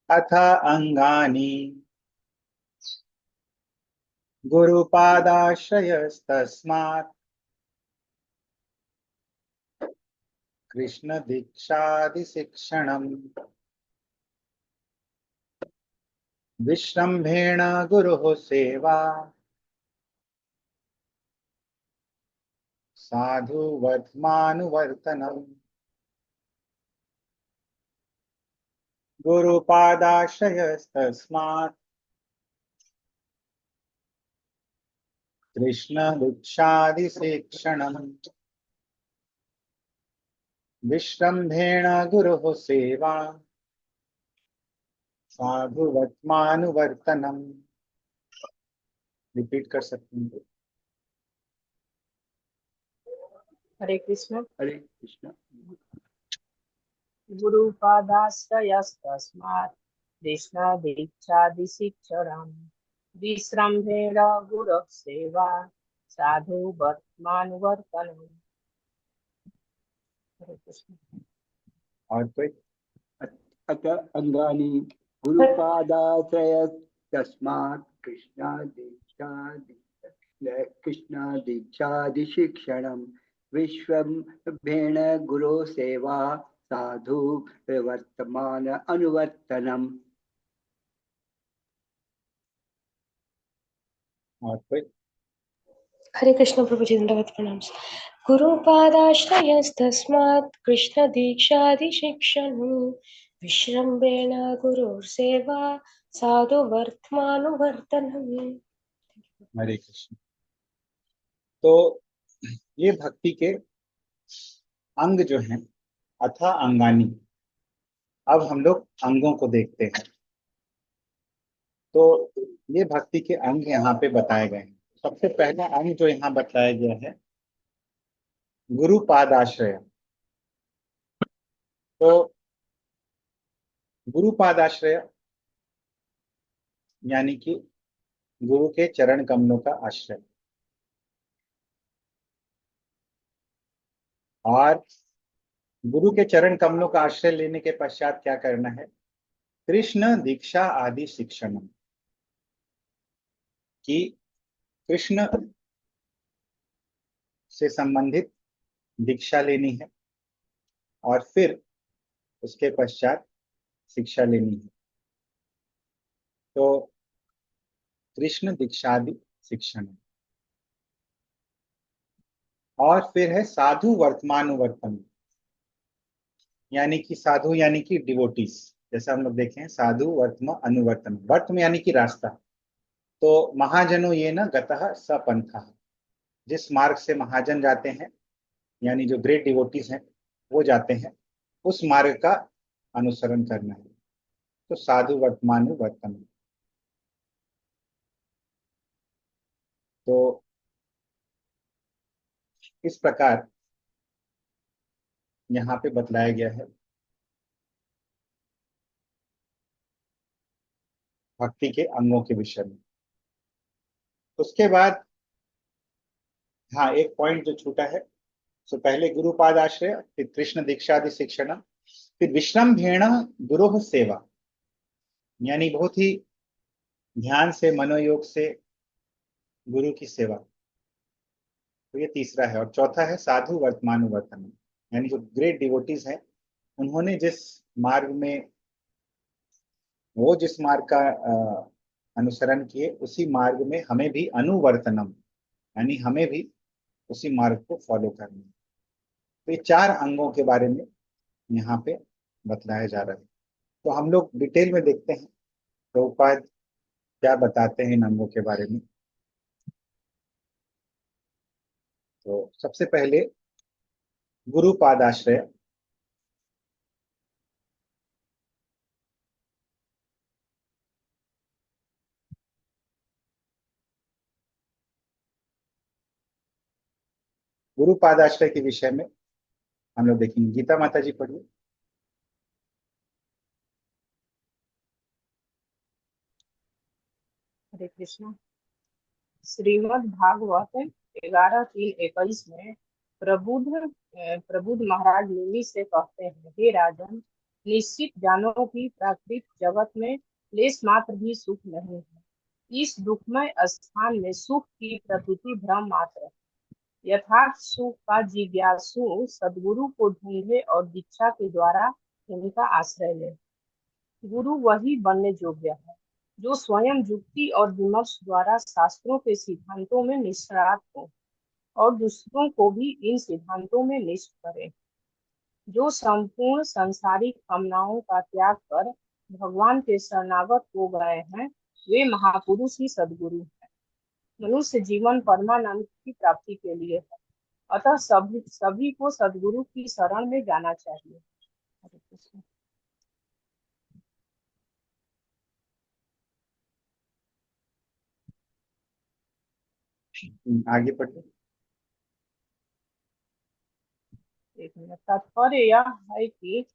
अथ अंगानि गुरुपादाश्रयस्तस्मात् कृष्ण दीक्षादि शिक्षणम् विश्रम्भेण गुरुः सेवा साधु वर्त्मानुवर्तनम्। गुरुपादाश्रयस्तस्मात् कृष्ण दीक्षादि शिक्षणम् विश्रम्भेण गुरुः सेवा साधु वर्त्मानुवर्तनम्। रिपीट कर सकते हैं? हरे कृष्ण। हरे कृष्ण। गुरुपादाश्रयस्तस्मात् कृष्णादीक्षादिशिक्षणम् विश्रम्भेण गुरः सेवा साधु वर्त्मानुवर्तनम्। हरे कृष्ण। और कोई? अथ अंगानि गुरुपादाश्रयस्तस्मात् कृष्ण दीक्षादिशिक्षणं विश्वम्भेन गुरो सेवा साधु वर्तमान अनुवर्तनम्। और कोई? हरे कृष्ण प्रभु जी दंडवत प्रणाम। गुरुपादाश्रयस्तस्मात् कृष्ण दीक्षादि शिक्षणं विश्रम्भेण गुरुर्सेवा साधु वर्त्मानुवर्तनम्। हरे कृष्ण। तो ये भक्ति के अंग जो हैं, अथा अंगानी। अब हम लोग अंगों को देखते हैं। तो ये भक्ति के अंग यहाँ पे बताए गए हैं। सबसे पहला अंग जो यहाँ बताया गया है, गुरु पादाश्रय। तो गुरु पादाश्रय यानी कि गुरु के चरण कमलों का आश्रय। और गुरु के चरण कमलों का आश्रय लेने के पश्चात क्या करना है? कृष्ण दीक्षा आदि शिक्षण, कि कृष्ण से संबंधित दीक्षा लेनी है और फिर उसके पश्चात शिक्षा लेनी है। तो कृष्ण दीक्षादि शिक्षण, और फिर है साधु वर्तमानुवर्तन, यानी कि साधु यानी कि डिवोटीज। जैसा हम लोग देखे हैं, साधु वर्तम अनुवर्तन। वर्तम यानी कि रास्ता। तो महाजनो ये न गतः सपंथा, जिस मार्ग से महाजन जाते हैं, यानी जो ग्रेट डिवोटीज हैं वो जाते हैं, उस मार्ग का अनुसरण करना है। तो साधु वर्तमानुवर्तन। तो इस प्रकार यहाँ पे बतलाया गया है भक्ति के अंगों के विषय में। उसके बाद हाँ, एक पॉइंट जो छूटा है। तो पहले गुरुपाद आश्रय, फिर कृष्ण दीक्षादि शिक्षण, फिर विश्रम्भेण गुरुः सेवा, यानी बहुत ही ध्यान से मनोयोग से गुरु की सेवा। तो ये तीसरा है। और चौथा है साधु वर्तमानुवर्तन, यानी जो ग्रेट डिवोटीज हैं उन्होंने जिस मार्ग में, वो जिस मार्ग का अनुसरण किए, उसी मार्ग में हमें भी अनुवर्तनम, यानी हमें भी उसी मार्ग को फॉलो करना है। तो ये चार अंगों के बारे में यहाँ पे बतलाया जा रहा है। तो हम लोग डिटेल में देखते हैं प्रभुपाद क्या बताते हैं इन अंगों के बारे में। तो सबसे पहले गुरुपादाश्रय। गुरुपादाश्रय के विषय में हम लोग देखेंगे। गीता माता जी पढ़िए। हरे कृष्ण। श्रीमद् भागवत 11:3-21 में प्रबुद्ध महाराज मुनि से कहते हैं, हे राजन, निश्चित जानो कि प्राकृतिक जगत में लेश मात्र भी सुख नहीं है। इस दुखमय स्थान में सुख की प्रतीति भ्रम मात्र है। यथार्थ सुख का जिज्ञासु सद्गुरु को ढूंढे और दीक्षा के द्वारा उनका आश्रय ले। गुरु वही बनने योग्य है जो स्वयं युक्ति और विमर्श द्वारा शास्त्रों के सिद्धांतों में निष्णात हो और दूसरों को भी इन सिद्धांतों में निष्ठ करे। जो संपूर्ण सांसारिक कामनाओं का त्याग कर भगवान के शरणागत हो गए हैं, वे महापुरुष ही सद्गुरु हैं। मनुष्य जीवन परमानंद की प्राप्ति के लिए है, अतः सभी सभी को सद्गुरु की शरण में जाना चाहिए। हरे कृष्ण। आगे पढ़िए। एक मिनट। तात्पर्य यह है कि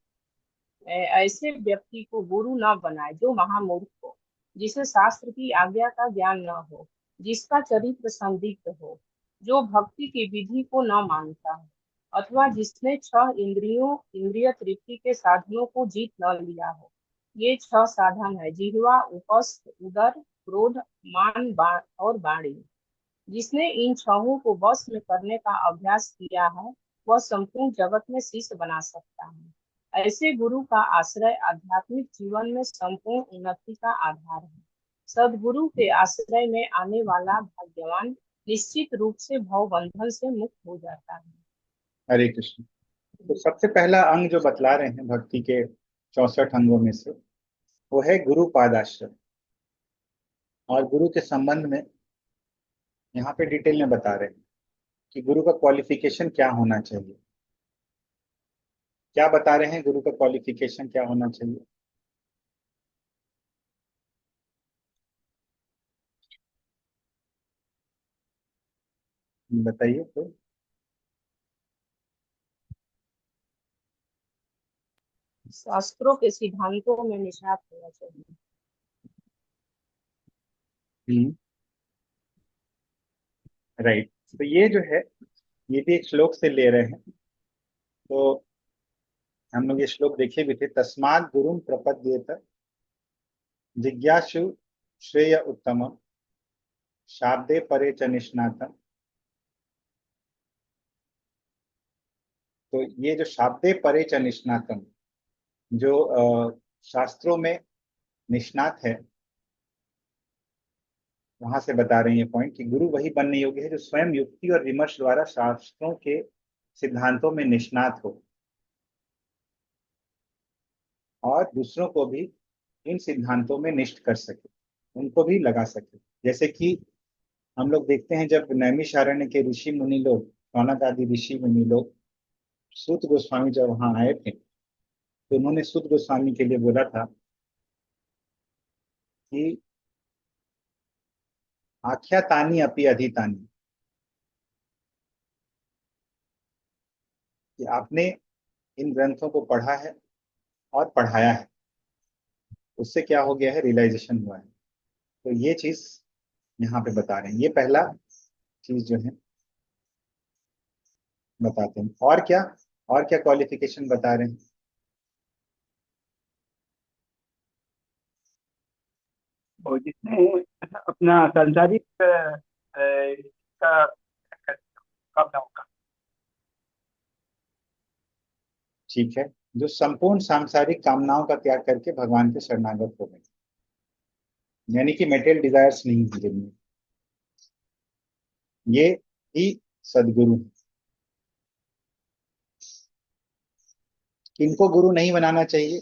ऐसे व्यक्ति को गुरु न बनाए जो महामूर्ख हो, जिसे शास्त्र की आज्ञा का ज्ञान न हो, जिसका चरित्र संदिग्ध हो, जो भक्ति की विधि को न मानता हो, अथवा जिसने 6 इंद्रिय तृप्ति के साधनों को जीत न लिया हो। ये 6 साधन है: जिह्वा, उपस्थ, उदर, क्रोध, मान और वाणी। जिसने इन छहों को वश में करने का अभ्यास किया है, वह संपूर्ण जगत में शिष्य बना सकता है। ऐसे गुरु का आश्रय आध्यात्मिक जीवन में संपूर्ण उन्नति का आधार है। सद्गुरु के आश्रय में आने वाला भाग्यवान निश्चित रूप से भव बंधन से मुक्त हो जाता है। हरे कृष्ण। तो सबसे पहला अंग जो बतला रहे हैं भक्ति के 64 अंगों में से, वो है गुरु पादाश्रय। और गुरु के संबंध में यहाँ पे डिटेल में बता रहे हैं कि गुरु का क्वालिफिकेशन क्या होना चाहिए। क्या बता रहे हैं गुरु का क्वालिफिकेशन क्या होना चाहिए? बताइए तो। शास्त्रों के सिद्धांतों में निष्णात होना चाहिए। राइट। तो ये जो है, ये भी एक श्लोक से ले रहे हैं। तो हम लोग ये श्लोक देखे भी थे। तस्मात् गुरुं प्रपद्येत जिज्ञासु श्रेय उत्तमम शाब्दे परे च निष्णातम। तो ये जो शाब्दे परे च निष्णातम, जो शास्त्रों में निष्णात है, वहां से बता रहे हैं ये पॉइंट कि गुरु वही बनने योग्य है जो स्वयं युक्ति और विमर्श द्वारा शास्त्रों के सिद्धांतों में निष्णात हो और दूसरों को भी इन सिद्धांतों में निष्ठ कर सके, उनको भी लगा सके। जैसे कि हम लोग देखते हैं, जब नैमिषारण्य के ऋषि मुनि लोग, शौनक आदि ऋषि मुनि लोग, सूत गोस्वामी जब वहां आए थे, तो उन्होंने सूत गोस्वामी के लिए बोला था कि आख्यातानि अपि अधितानि, कि आपने इन ग्रंथों को पढ़ा है और पढ़ाया है, उससे क्या हो गया है, रियलाइजेशन हुआ है। तो ये चीज यहाँ पे बता रहे हैं। ये पहला चीज जो है बताते हैं। और क्या क्वालिफिकेशन बता रहे हैं? और जिसने अपना सांसारिक का कामना होगा। ठीक है, जो संपूर्ण सांसारिक कामनाओं का त्याग करके भगवान के शरणागत हो गए, यानी कि मेटेरियल डिजायर्स नहीं है जिनमें, ये ही सदगुरु है। किनको गुरु नहीं बनाना चाहिए?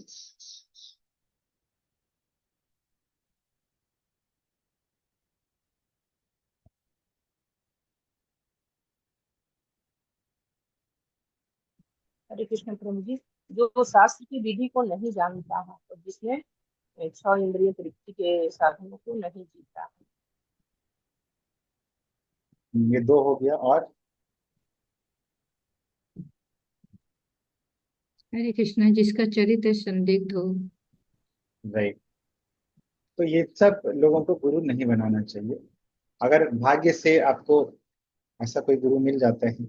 हरे कृष्ण प्रभु जी। जो शास्त्र की विधि को नहीं जानता है और जिसने 6 इंद्रिय तृप्ति के साधनों को नहीं जीता है। ये 2 हो गया। और हरे कृष्णा, जिसका चरित्र संदिग्ध हो। राइट। तो ये सब लोगों को गुरु नहीं बनाना चाहिए। अगर भाग्य से आपको ऐसा कोई गुरु मिल जाता है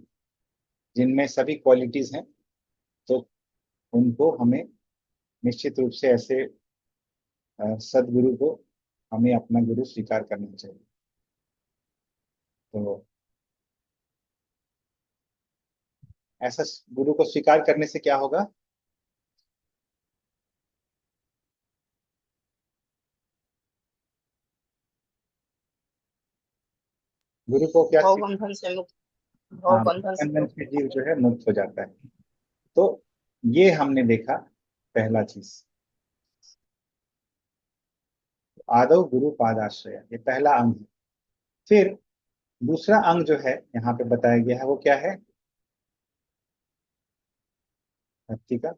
जिनमें सभी क्वालिटीज हैं, तो उनको हमें निश्चित रूप से ऐसे सदगुरु को हमें अपना गुरु स्वीकार करना चाहिए। तो ऐसा गुरु को स्वीकार करने से क्या होगा? गुरु को क्या भव बंधन से मुक्त, भव बंधन से बंधन मुक्त से जीव जो है मुक्त हो जाता है। तो ये हमने देखा पहला चीज, आदौ गुरु पादाश्रय, ये पहला अंग है। फिर दूसरा अंग जो है यहाँ पे बताया गया है वो क्या है? भक्ति का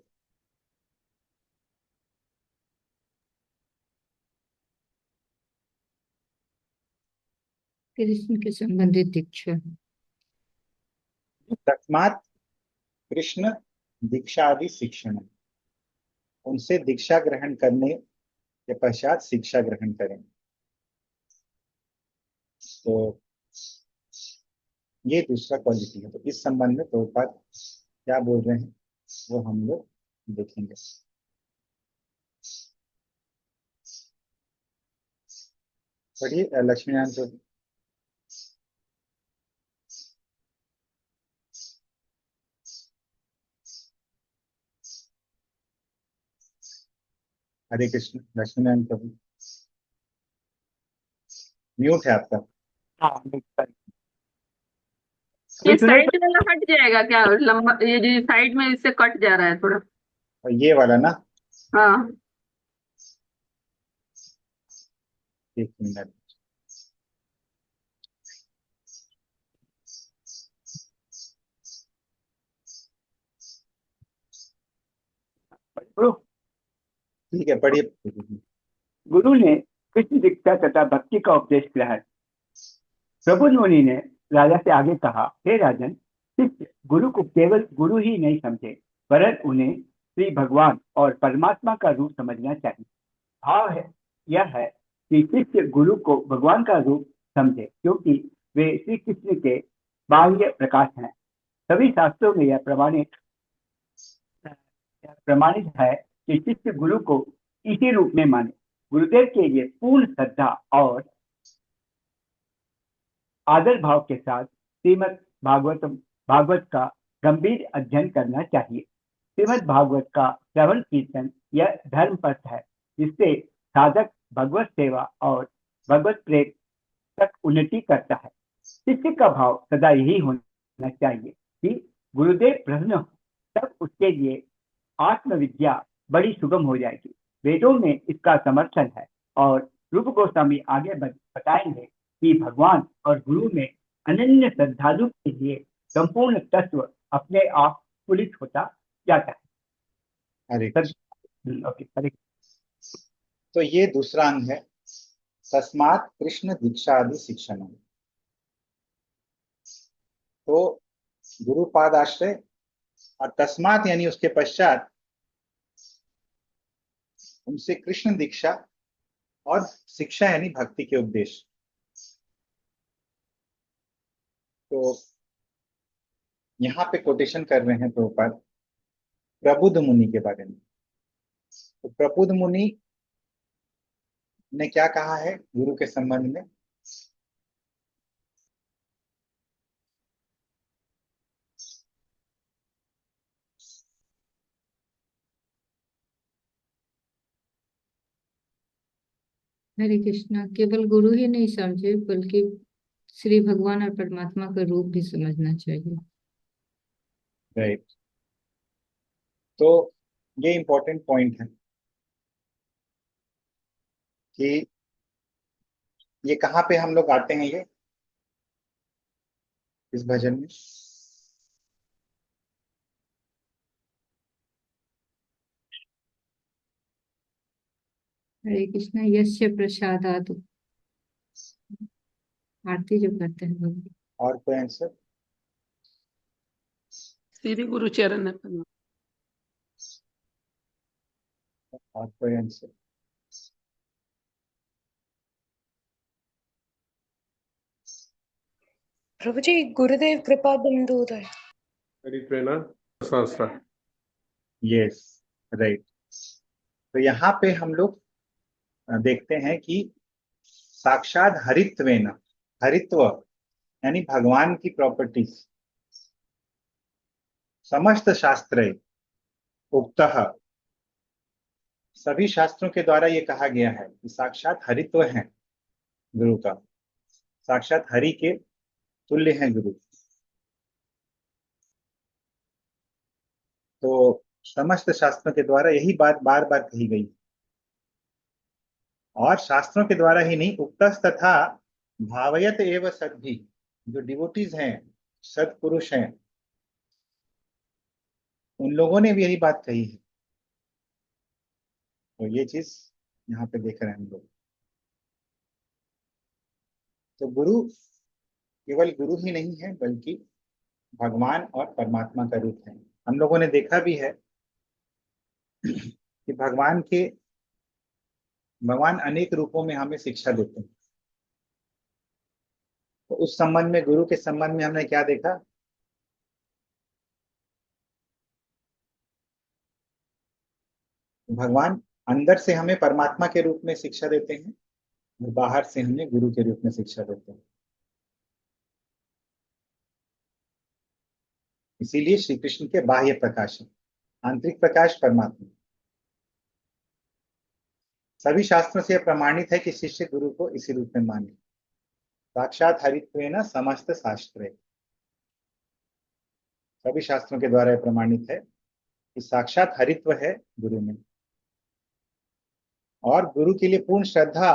कृष्ण के संबंधित दीक्षा। तस्मात् कृष्ण दीक्षा आदि शिक्षण, उनसे दीक्षा ग्रहण करने के पश्चात शिक्षा ग्रहण करें। तो ये दूसरा क्वालिटी है। तो इस संबंध में प्रभुपाद क्या बोल रहे हैं वो हम लोग देखेंगे। पढ़िए लक्ष्मीनारायण प्रभु। हरे कृष्ण। लक्ष्मीनारायण प्रभु म्यूट है आपका। हाँ ये सुनाई साइड वाला हट जाएगा क्या? लंबा ये जो साइड में इससे कट जा रहा है थोड़ा। और ये वाला ना, हाँ, एक मिनट। गुरु ठीक है, पढ़िए। गुरु ने कृष्ण दीक्षा तथा भक्ति का उपदेश किया है। प्रभु मुनि ने राजा से आगे कहा, हे राजन, शिष्य गुरु को केवल गुरु ही नहीं समझे, वरन उन्हें श्री भगवान और परमात्मा का रूप समझना चाहिए। भाव है यह है कि शिष्य गुरु को भगवान का रूप समझे, क्योंकि वे श्री कृष्ण के बाह्य प्रकाश हैं। सभी शास्त्रों में यह प्रमाणित है कि शिष्य गुरु को इसी रूप में माने। गुरुदेव के लिए पूर्ण श्रद्धा और आदर भाव के साथ श्रीमद् भागवत का गंभीर अध्ययन करना चाहिए। श्रीमद् भागवत का श्रवण कीर्तन यह धर्म पथ है जिससे साधक भगवत सेवा और भगवत प्रेम तक उन्नति करता है। शिष्य का भाव सदा यही होना चाहिए कि गुरुदेव प्रसन्न हो, तब उसके लिए आत्मविद्या बड़ी सुगम हो जाएगी। वेदों में इसका समर्थन है और रूप गोस्वामी आगे बताएंगे कि भगवान और गुरु में अनन्य श्रद्धालु के लिए संपूर्ण तत्व अपने आप स्फुलित होता जाता है। हरे कृष्ण। ओके, हरे। तो ये दूसरा अंग है, तस्मात् कृष्ण दीक्षा आदि शिक्षण। तो गुरुपाद आश्रय और तस्मात् यानी उसके पश्चात उनसे कृष्ण दीक्षा और शिक्षा यानी भक्ति के उपदेश। तो यहाँ पे कोटेशन कर रहे हैं प्रभुपाद प्रबुद्ध मुनि के बारे में। तो प्रबुद्ध मुनि ने क्या कहा है गुरु के संबंध में? हरे कृष्णा, केवल गुरु ही नहीं समझे बल्कि श्री भगवान और परमात्मा का रूप भी समझना चाहिए। राइट। तो ये इंपॉर्टेंट पॉइंट है कि ये कहाँ पे हम लोग आते हैं, ये इस भजन में? हरे कृष्णा, यस्य प्रसादात्, आरती जो करते हैं भगवान। और कोई आंसर? श्री गुरु चरण है। और कोई आंसर? प्रभु जी, गुरुदेव कृपा बिंदुदय। हरिप्रेरणा शास्त्र। Yes, right. तो यहाँ पे हम लोग देखते हैं कि साक्षात हरित्वेन, हरित्व यानी भगवान की प्रॉपर्टीज, समस्त शास्त्रे उक्तः, सभी शास्त्रों के द्वारा ये कहा गया है कि साक्षात हरित्व है गुरु का, साक्षात हरि के तुल्य है गुरु। तो समस्त शास्त्रों के द्वारा यही बात बार बार कही गई, और शास्त्रों के द्वारा ही नहीं, उक्तस तथा भावयत एव सद्भि, जो डिवोटीज हैं, सत्पुरुष हैं, उन लोगों ने भी यही बात कही है। तो ये चीज यहाँ पे देख रहे हैं हम लोग। तो गुरु केवल गुरु ही नहीं है, बल्कि भगवान और परमात्मा का रूप है। हम लोगों ने देखा भी है कि भगवान अनेक रूपों में हमें शिक्षा देते हैं। तो उस संबंध में, गुरु के संबंध में हमने क्या देखा? भगवान अंदर से हमें परमात्मा के रूप में शिक्षा देते हैं, और बाहर से हमें गुरु के रूप में शिक्षा देते हैं। इसीलिए श्री कृष्ण के बाह्य प्रकाश है, आंतरिक प्रकाश परमात्मा। सभी शास्त्रों से यह प्रमाणित है कि शिष्य गुरु को इसी रूप में माने। साक्षात हरित्वेन समस्त शास्त्रे, सभी शास्त्रों के द्वारा यह प्रमाणित है कि साक्षात हरित्व है गुरु में, और गुरु के लिए पूर्ण श्रद्धा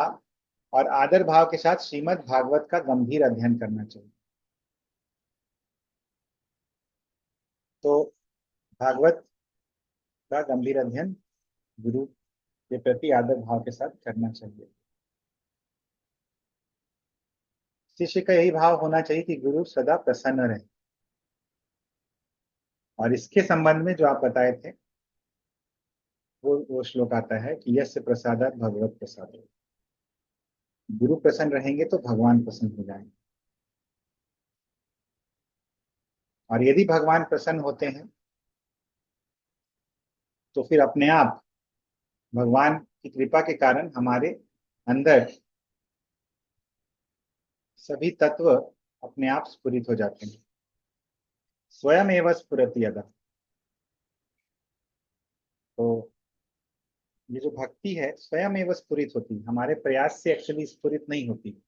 और आदर भाव के साथ श्रीमद् भागवत का गंभीर अध्ययन करना चाहिए। तो भागवत का गंभीर अध्ययन गुरु के प्रति आदर भाव के साथ करना चाहिए। शिष्य का यही भाव होना चाहिए कि गुरु सदा प्रसन्न रहे। और इसके संबंध में जो आप बताए थे, वो श्लोक आता है कि यस्य प्रसादात् भगवत प्रसाद, गुरु प्रसन्न रहेंगे तो भगवान प्रसन्न हो जाएंगे। और यदि भगवान प्रसन्न होते हैं तो फिर अपने आप भगवान की कृपा के कारण हमारे अंदर सभी तत्व अपने आप स्फुरित हो जाते हैं। स्वयं एव स्फुरति यदा। तो ये जो भक्ति है स्वयं एव स्फुरित होती है, हमारे प्रयास से एक्चुअली स्फुरित नहीं होती।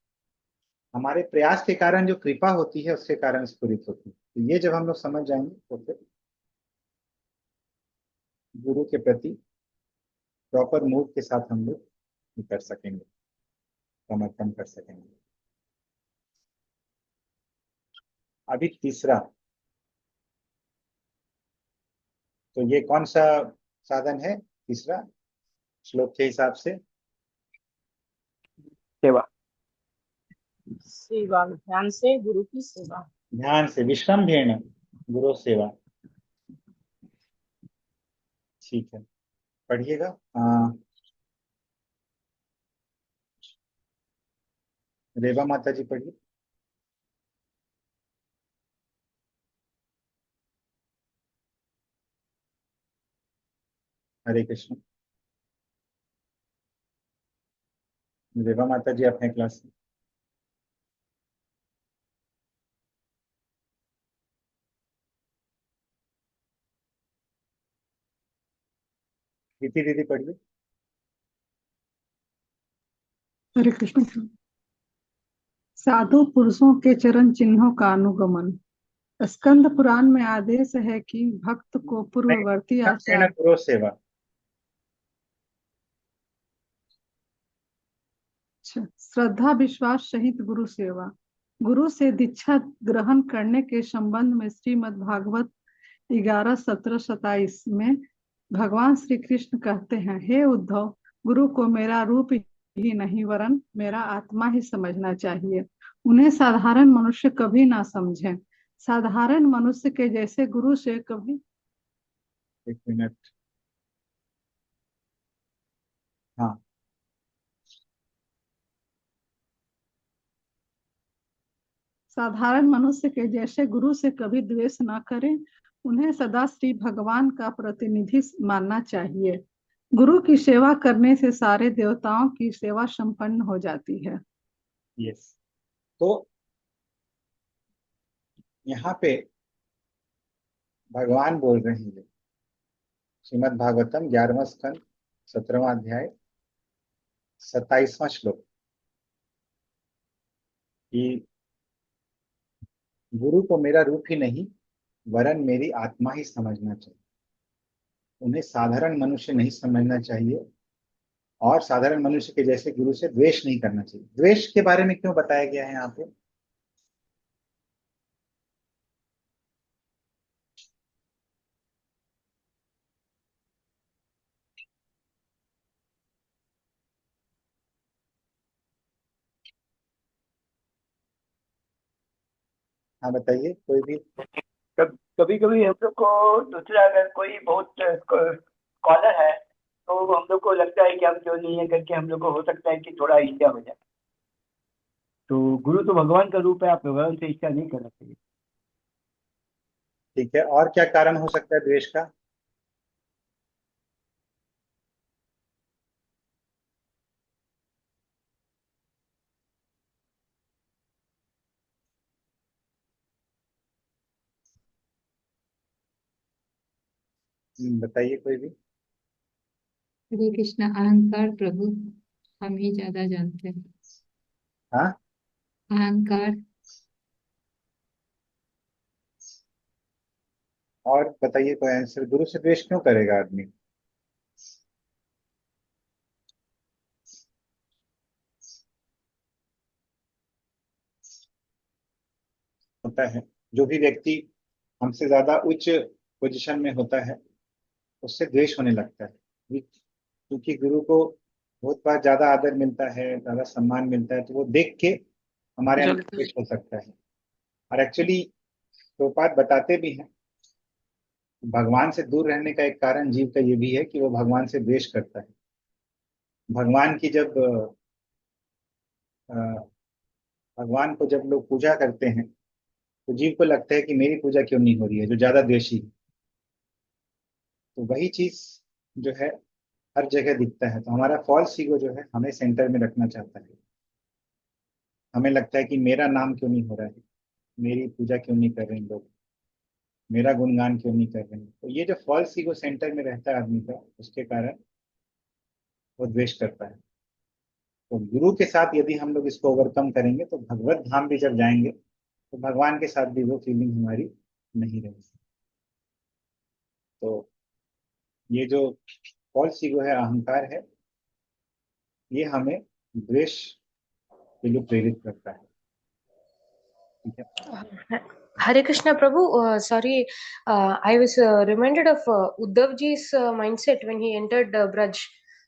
हमारे प्रयास के कारण जो कृपा होती है उसके कारण स्फुरित होती है। तो ये जब हम लोग समझ जाएंगे तो फिर गुरु के प्रति प्रॉपर मूव के साथ हम लोग कर सकेंगे, समर्थन कर सकेंगे। अभी तीसरा, तो ये कौन सा साधन है तीसरा श्लोक के हिसाब से? सेवा। सेवा, ध्यान से गुरु की सेवा। ध्यान से, विश्रम्भेण गुरु सेवा। ठीक है, पढ़िएगा। रेवा माता जी पढ़िए। हरे कृष्ण। रेवा माता जी अपने क्लास में। प्रीति दीदी पढ़िए। हरे कृष्ण। साधु पुरुषों के चरण चिन्हों का अनुगमन। स्कंद पुराण में आदेश है कि भक्त को पूर्ववर्ती आचार गुरु सेवा। श्रद्धा विश्वास सहित गुरु सेवा। गुरु से दीक्षा ग्रहण करने के संबंध में श्रीमद् भागवत 11:17-27 में भगवान श्री कृष्ण कहते हैं, हे उद्धव, गुरु को मेरा रूप ही नहीं वरन मेरा आत्मा ही समझना चाहिए। उन्हें साधारण मनुष्य कभी ना समझें। साधारण मनुष्य के जैसे गुरु से कभी। एक मिनट। हाँ, साधारण मनुष्य के जैसे गुरु से कभी द्वेष ना करें। उन्हें सदा श्री भगवान का प्रतिनिधि मानना चाहिए। गुरु की सेवा करने से सारे देवताओं की सेवा संपन्न हो जाती है। यस, तो यहाँ पे भगवान बोल रहे हैं, श्रीमद् भागवतम 11वां स्कंद 17वां अध्याय 27वां श्लोक, कि गुरु को मेरा रूप ही नहीं वरन मेरी आत्मा ही समझना चाहिए। उन्हें साधारण मनुष्य नहीं समझना चाहिए और साधारण मनुष्य के जैसे गुरु से द्वेष नहीं करना चाहिए। द्वेष के बारे में क्यों बताया गया है यहाँ पे? हाँ बताइए कोई भी। कभी कभी हम लोग को दूसरा, अगर कोई बहुत स्कॉलर है तो हम लोग को लगता है कि हम क्यों नहीं है करके हम लोग को हो सकता है कि थोड़ा ईर्ष्या हो जाए। तो गुरु तो भगवान का रूप है, आप भगवान से ईर्ष्या नहीं करना चाहिए। ठीक है, और क्या कारण हो सकता है द्वेष का? बताइए कोई भी। हरे कृष्णा, अहंकार प्रभु, हम ही ज्यादा जानते हैं। हाँ, अहंकार। और बताइए कोई आंसर। गुरु से द्वेष क्यों करेगा आदमी? होता है, जो भी व्यक्ति हमसे ज्यादा उच्च पोजीशन में होता है उससे द्वेष होने लगता है, क्योंकि गुरु को बहुत बार ज्यादा आदर मिलता है, ज्यादा सम्मान मिलता है, तो वो देख के हमारे अंदर द्वेष हो सकता है। और एक्चुअली प्रभुपाद बताते भी हैं, भगवान से दूर रहने का एक कारण जीव का ये भी है कि वो भगवान से द्वेष करता है। भगवान की जब अ, भगवान को जब लोग पूजा करते हैं तो जीव को लगता है कि मेरी पूजा क्यों नहीं हो रही है, जो ज्यादा द्वेषी है। तो वही चीज जो है हर जगह दिखता है। तो हमारा फॉल्स ईगो जो है हमें सेंटर में रखना चाहता है। हमें लगता है कि मेरा नाम क्यों नहीं हो रहा है, मेरी पूजा क्यों नहीं कर रहे हैं लोग, मेरा गुणगान क्यों नहीं कर रहे हैं। तो ये जो फॉल्स ईगो सेंटर में रहता है आदमी का, उसके कारण वो द्वेष करता है। तो गुरु के साथ यदि हम लोग इसको ओवरकम करेंगे तो भगवत धाम भी जब जाएंगे तो भगवान के साथ भी वो फीलिंग हमारी नहीं रहेगी। तो ये जो फॉल्स ईगो है, अहंकार है, ये हमें द्वेष के लिए प्रेरित करता है। ठीक है। Hare Krishna Prabhu, sorry, I was reminded of Uddhav ji's mindset when he entered Braj.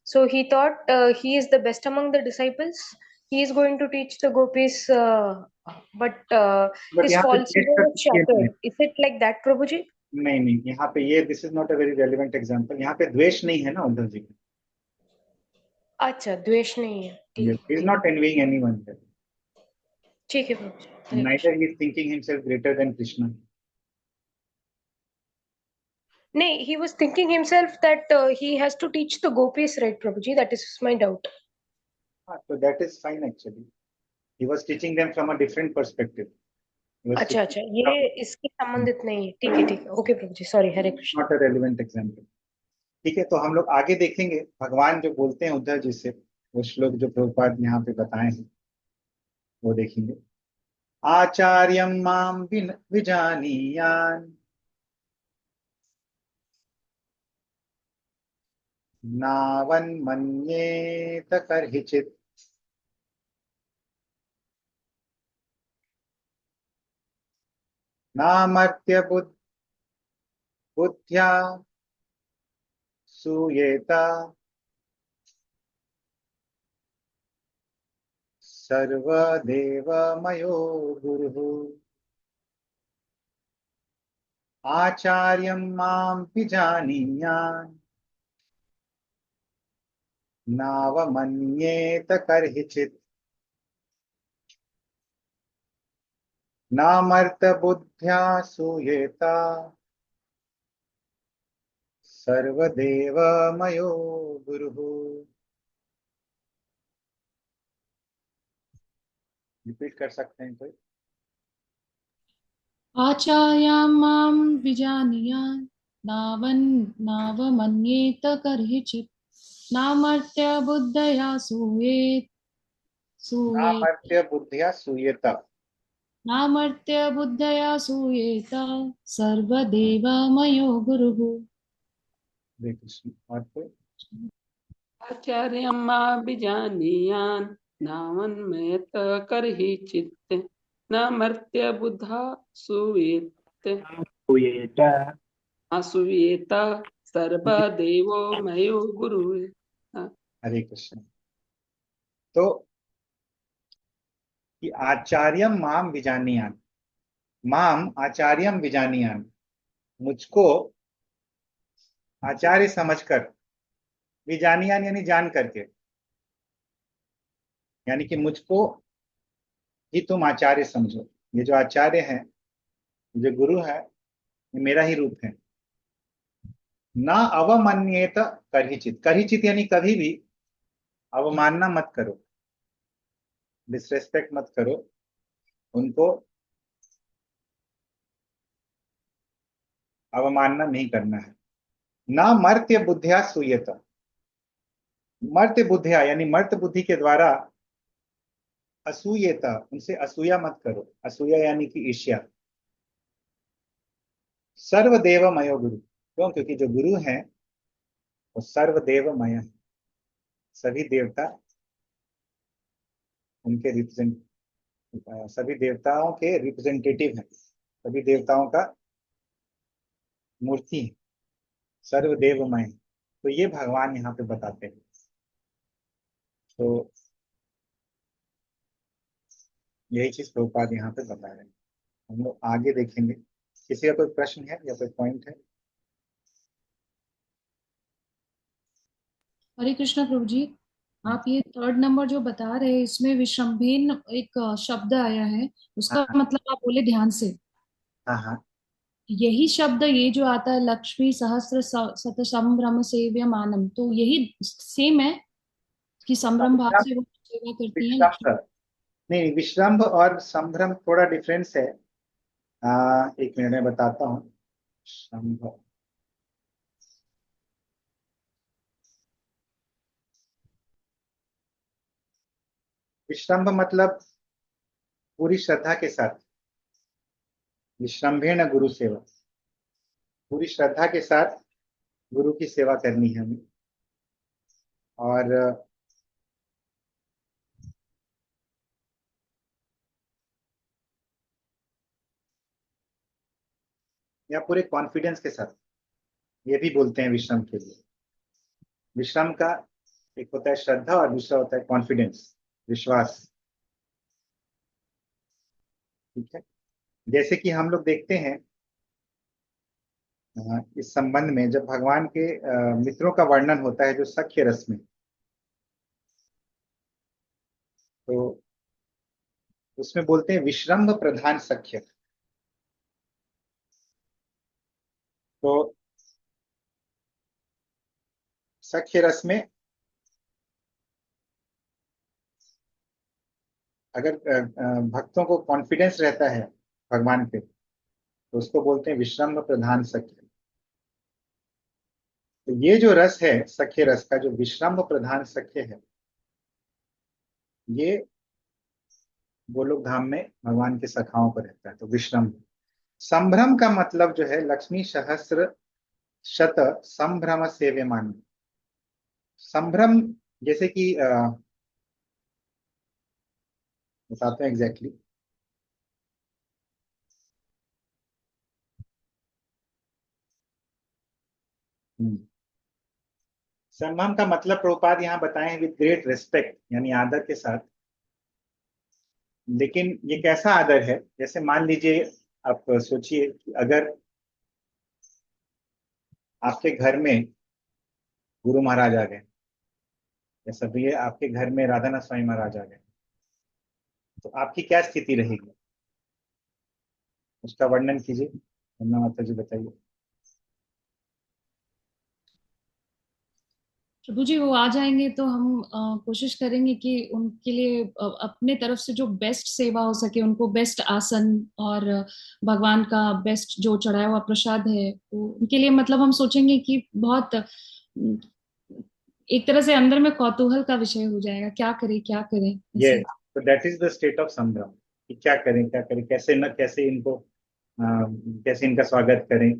So he thought he is the best among the disciples. He is going to teach the gopis, but but his यहाँ पे false द्वेष ego का was कुछ ये नहीं है। shattered. Is it like that, Prabhuji? नहीं नहीं, यहाँ पे ये this is not a very relevant example. यहाँ पे द्वेष नहीं है ना उद्धव जी का। अच्छा, द्वेष नहीं है। Yes, ठीक he is ठीक not envying anyone there. ठीक है प्रभुजी। हरे Neither Krishna. he is thinking himself greater than Krishna. नहीं, he was thinking himself that he has to teach the gopis, right, Prabhuji? That is my doubt. So that is fine actually. He was teaching them from a different perspective. He was अच्छा teaching अच्छा, from ये इसके संबंधित नहीं है। ठीक है, okay Prabhuji, sorry. Hare Krishna. not a relevant example. ठीक है, तो हम लोग आगे देखेंगे भगवान जो बोलते हैं उद्धव जी से, वो श्लोक जो प्रभुपाद ने यहाँ पे बताए हैं वो देखेंगे। आचार्यम माम विजानीयान नावन मन्येत कर्हिचित् नामर्त्य बुद्ध्या सूयेता सर्वदेवमयो गुरुः। आचार्यं मां विजानीयान् नावमन्येत कर्हिचित् नामर्त बुद्ध्या सूयेता सर्वदेवमयो गुरुः। रिपीट कर सकते हैं कोई? आचार्यां मां विजानीयान् नावमन्येत कर्हिचित् नामर्त्य बुद्धया सूयेत नामर्त्य बुद्धिया सूयेत। नामर्त्य बुद्धया सूयेत सर्वदेवमयो गुरुः। हरे कृष्ण। और कोई? आचार्यमाभिजानीयान् नावन्मयत कर्हि चित्त न मर्त्य बुद्धा सुवेत सूयेत असूयेत सर्वदेवो मयो गुरु। हरे कृष्ण। तो कि आचार्यम माम विजानीयान, माम आचार्यम विजानीयान, मुझको आचार्य समझकर, विजानीयान यानी जान करके, यानी कि मुझको ही तुम आचार्य समझो। ये जो आचार्य है, जो गुरु है, ये मेरा ही रूप है। ना अवमान्येत करहिचित, करहिचित यानी कभी भी अवमानना मत करो, डिसरेस्पेक्ट मत करो उनको, अवमानना नहीं करना है। ना मर्त्य बुद्धिया सूयत, मर्त्य बुद्धिया यानी मर्त्य बुद्धि के द्वारा असूयता, उनसे असूया मत करो। असूया यानी कि ईर्ष्या। सर्वदेवमय गुरु, क्यों? क्योंकि जो गुरु है वो सर्वदेवमय है, सभी देवता उनके रिप्रेजेंट, सभी देवताओं के रिप्रेजेंटेटिव है, सभी देवताओं का मूर्ति है, सर्वदेवमय। तो ये भगवान यहाँ पे बताते हैं। तो यही चीज प्रभुपाद यहाँ पे बता रहे हैं। हम लोग आगे देखेंगे। किसी का कोई प्रश्न है या कोई पॉइंट है? हरे कृष्णा प्रभु जी, आप ये थर्ड नंबर जो बता रहे हैं इसमें विश्रम्भेन एक शब्द आया है, उसका हाँ मतलब आप बोले ध्यान से। हाँ हाँ यही शब्द ये जो आता है लक्ष्मी सहस्त्र शत संभ्रम सेव्य मानम, तो यही सेम है कि संभ्रम भाव हाँ। से वो सेवा करती हैं लक्ष्मी। विश्राम, नहीं, विश्रम्भ और संभ्रम थोड़ा डिफरेंस है। एक मिनट में बताता हूँ। संभव, विश्रम्भ मतलब पूरी श्रद्धा के साथ, विश्रम्भेण गुरु सेवा, पूरी श्रद्धा के साथ गुरु की सेवा करनी है हमें। और या पूरे कॉन्फिडेंस के साथ, ये भी बोलते हैं विश्रम के लिए। विश्रम का एक होता है श्रद्धा और दूसरा होता है कॉन्फिडेंस, विश्वास। ठीक है, जैसे कि हम लोग देखते हैं इस संबंध में जब भगवान के मित्रों का वर्णन होता है जो सख्य रस में, तो उसमें बोलते हैं विश्रम्भ प्रधान सख्य। तो सख्य रस में अगर भक्तों को कॉन्फिडेंस रहता है भगवान पे, तो उसको बोलते हैं विश्रम्भ प्रधान सख्य। तो ये जो रस है सख्य रस का, जो विश्रम्भ प्रधान सख्य है, ये गोलोक धाम में भगवान के सखाओं पर रहता है। तो विश्रम्भ। संभ्रम का मतलब जो है लक्ष्मी सहस्त्र शत संभ्रम सेव्यमान। संभ्रम, जैसे कि बताते हैं एग्जैक्टली। संभ्रम का मतलब प्रभुपाद यहाँ बताएं विद ग्रेट रिस्पेक्ट, यानी आदर के साथ। लेकिन ये कैसा आदर है? जैसे मान लीजिए, आप सोचिए कि अगर आपके घर में गुरु महाराज आ गए, या सभी आपके घर में राधानाथ स्वामी महाराज आ गए, तो आपकी क्या स्थिति रहेगी? उसका वर्णन कीजिए। गंगा माता जी बताइए। प्रभु जी वो आ जाएंगे तो हम कोशिश करेंगे कि उनके लिए अपने तरफ से जो बेस्ट सेवा हो सके, उनको बेस्ट आसन और भगवान का बेस्ट जो चढ़ाया हुआ प्रसाद है वो उनके लिए, मतलब हम सोचेंगे कि बहुत एक तरह से अंदर में कौतूहल का विषय हो जाएगा, क्या करें क्या करें ये ऐसे। तो that is the state of संभ्रम कि क्या करें, कैसे न कैसे इनको कैसे इनका स्वागत करें।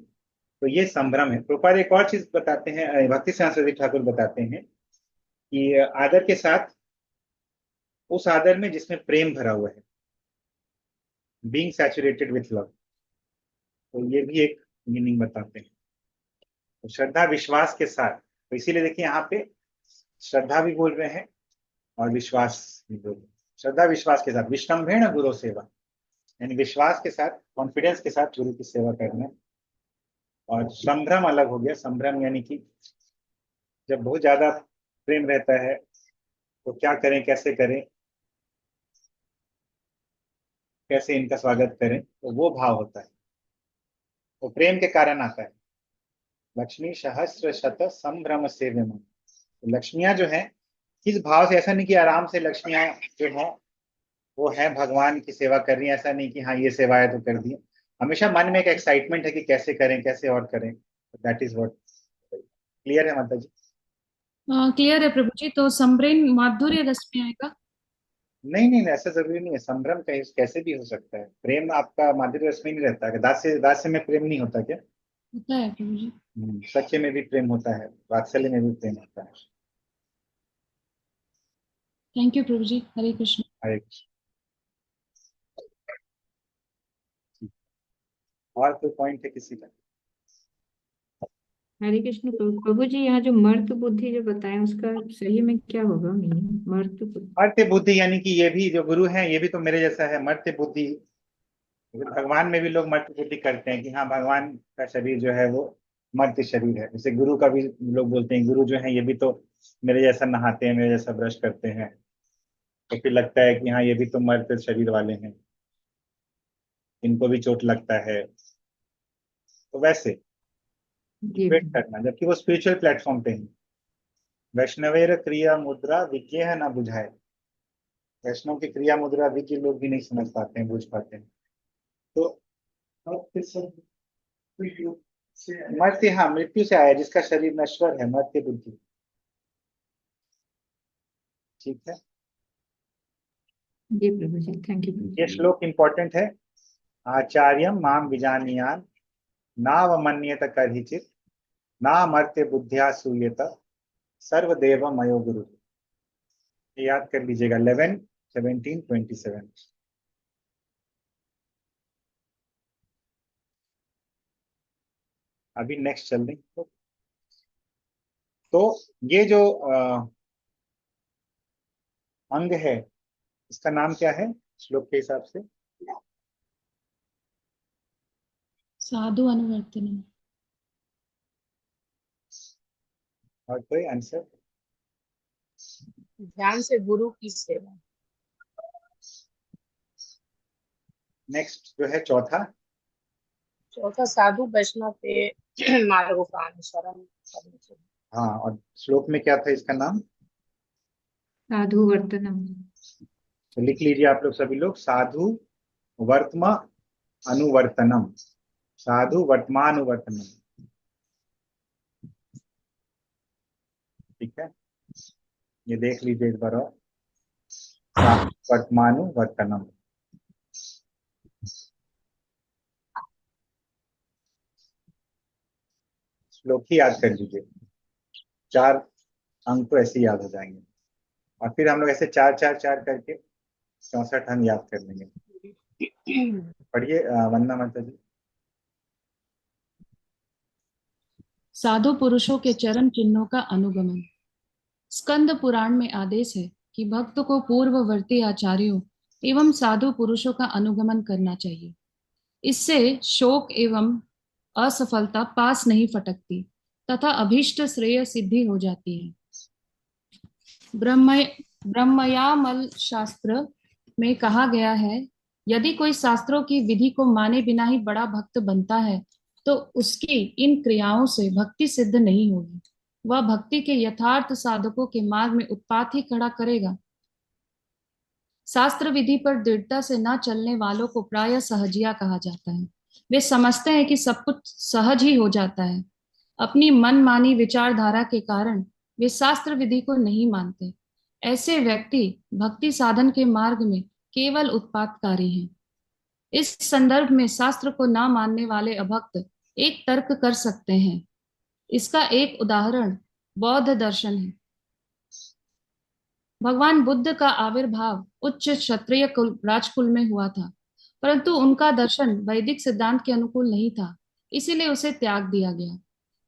तो ये संभ्रम है। प्रभुपाद एक और चीज बताते हैं, भक्ति सिद्धांत ठाकुर बताते हैं कि आदर के साथ उस आदर में जिसमें प्रेम भरा हुआ है, बीइंग सैचुरेटेड विथ लव, तो ये भी एक मीनिंग बताते हैं। तो श्रद्धा विश्वास के साथ, तो इसीलिए देखिए यहाँ पे श्रद्धा भी बोल रहे हैं और विश्वास भी बोल रहे हैं। श्रद्धा विश्वास के साथ विश्रम्भेण गुरु सेवा, यानी विश्वास के साथ, कॉन्फिडेंस के साथ गुरु की सेवा करना। और संभ्रम अलग हो गया। संभ्रम यानी कि जब बहुत ज्यादा प्रेम रहता है तो क्या करें, कैसे इनका स्वागत करें, तो वो भाव होता है, वो प्रेम के कारण आता है। लक्ष्मी सहस्र शत संभ्रम सेव्यम, तो लक्ष्मियां जो है किस भाव से, ऐसा नहीं कि आराम से लक्ष्मियां जो है वो है भगवान की सेवा कर रही है, ऐसा नहीं कि हाँ ये सेवा है तो कर दी। हमेशा मन में एक एक्साइटमेंट है कि कैसे करें, कैसे और करें। That is what. क्लियर है माता जी? क्लियर है प्रभु जी। तो संब्रेन माधुर्य रस में आएगा? नहीं नहीं, ऐसा जरूरी नहीं है। संभ्रम कैसे भी हो सकता है। प्रेम आपका माधुर्य रस में नहीं रहता है। दास्य में प्रेम नहीं होता क्या? होता है प्रभु जी। सख्य में भी प्रेम होता है, वात्सल्य में भी प्रेम होता है। थैंक यू प्रभु जी। हरे कृष्ण। हरे कृष्ण। और कोई पॉइंट है किसी का? हरे कृष्ण प्रभु। प्रभु जी यहाँ जो मर्त बुद्धि जो बताएं उसका सही में क्या होगा मीनिंग? मर्त बुद्धि, मर्त्य बुद्धि यानी कि ये भी जो गुरु हैं ये भी तो मेरे जैसा है, मर्त्य बुद्धि। भगवान में भी लोग मर्त्य बुद्धि करते हैं कि हाँ भगवान का शरीर जो है वो मर्त्य शरीर है। जैसे गुरु का भी लोग बोलते हैं गुरु जो है ये भी तो मेरे जैसा नहाते हैं, मेरे जैसा ब्रश करते हैं, तो फिर लगता है कि हाँ ये भी तो मर्त्य शरीर वाले हैं, इनको भी चोट लगता है। तो वैसे जी इक्वेट करना, जबकि वो स्पिरिचुअल प्लेटफॉर्म पे है। वैष्णवेर क्रिया मुद्रा विज्ञेह न बुझाए, वैष्णव की क्रिया मुद्रा विज्ञ लोग भी नहीं समझ पाते हैं, बुझ पाते हैं। तो मर्त्य, हाँ मृत्यु से आया, जिसका शरीर नश्वर है, मर्त्य बुद्धि। ठीक है, जी प्रभु जी, थैंक यू प्रभु ये जी। श्लोक इंपॉर्टेंट है। आचार्यम माम विजानीयान नावमन्येत कदाचित् नामर्त्य बुद्ध्या सूयेत सर्वदेव मयो गुरु। ये याद कर लीजिएगा। 11, 17, 27। अभी नेक्स्ट चल रही। तो ये जो अंग है इसका नाम क्या है श्लोक के हिसाब से? साधु अनुवर्तनम। और कोई आंसर? ध्यान से गुरु की सेवा। नेक्स्ट जो है चौथा, चौथा साधु वैष्णव के मार्गों का अनुसरण करना चाहिए। हाँ, और श्लोक में क्या था इसका नाम? साधु वर्तनम। तो लिख लीजिए आप लोग सभी लोग, साधु वर्तमा अनुवर्तनम, साधु वर्तमानुवर्तनम। ठीक है, ये देख लीजिए एक बार और, साधु वर्तमानुवर्तनम। श्लोक ही याद कर लीजिए, 4 अंक तो ऐसे ही याद हो जाएंगे। और फिर हम लोग ऐसे 4 4 4 करके 64 अंक याद कर लेंगे। पढ़िए वंदना माता जी। साधु पुरुषों के चरण चिन्हों का अनुगमन। स्कंद पुराण में आदेश है कि भक्त को पूर्ववर्ती आचार्यों एवं साधु पुरुषों का अनुगमन करना चाहिए। इससे शोक एवं असफलता पास नहीं फटकती तथा अभीष्ट श्रेय सिद्धि हो जाती है। ब्रह्म ब्रह्मयामल शास्त्र में कहा गया है, यदि कोई शास्त्रों की विधि को माने बिना ही बड़ा भक्त बनता है तो उसकी इन क्रियाओं से भक्ति सिद्ध नहीं होगी। वह भक्ति के यथार्थ साधकों के मार्ग में उत्पात ही खड़ा करेगा। शास्त्र विधि पर दृढ़ता से न चलने वालों को प्रायः सहजिया कहा जाता है। वे समझते हैं कि सब कुछ सहज ही हो जाता है। अपनी मनमानी विचारधारा के कारण वे शास्त्र विधि को नहीं मानते। ऐसे व्यक्ति भक्ति साधन के मार्ग में केवल उत्पातकारी हैं। इस संदर्भ में शास्त्र को न मानने वाले अभक्त एक तर्क कर सकते हैं। इसका एक उदाहरण बौद्ध दर्शन है। भगवान बुद्ध का आविर्भाव उच्च क्षत्रिय राजकुल में हुआ था, परंतु उनका दर्शन वैदिक सिद्धांत के अनुकूल नहीं था, इसीलिए उसे त्याग दिया गया।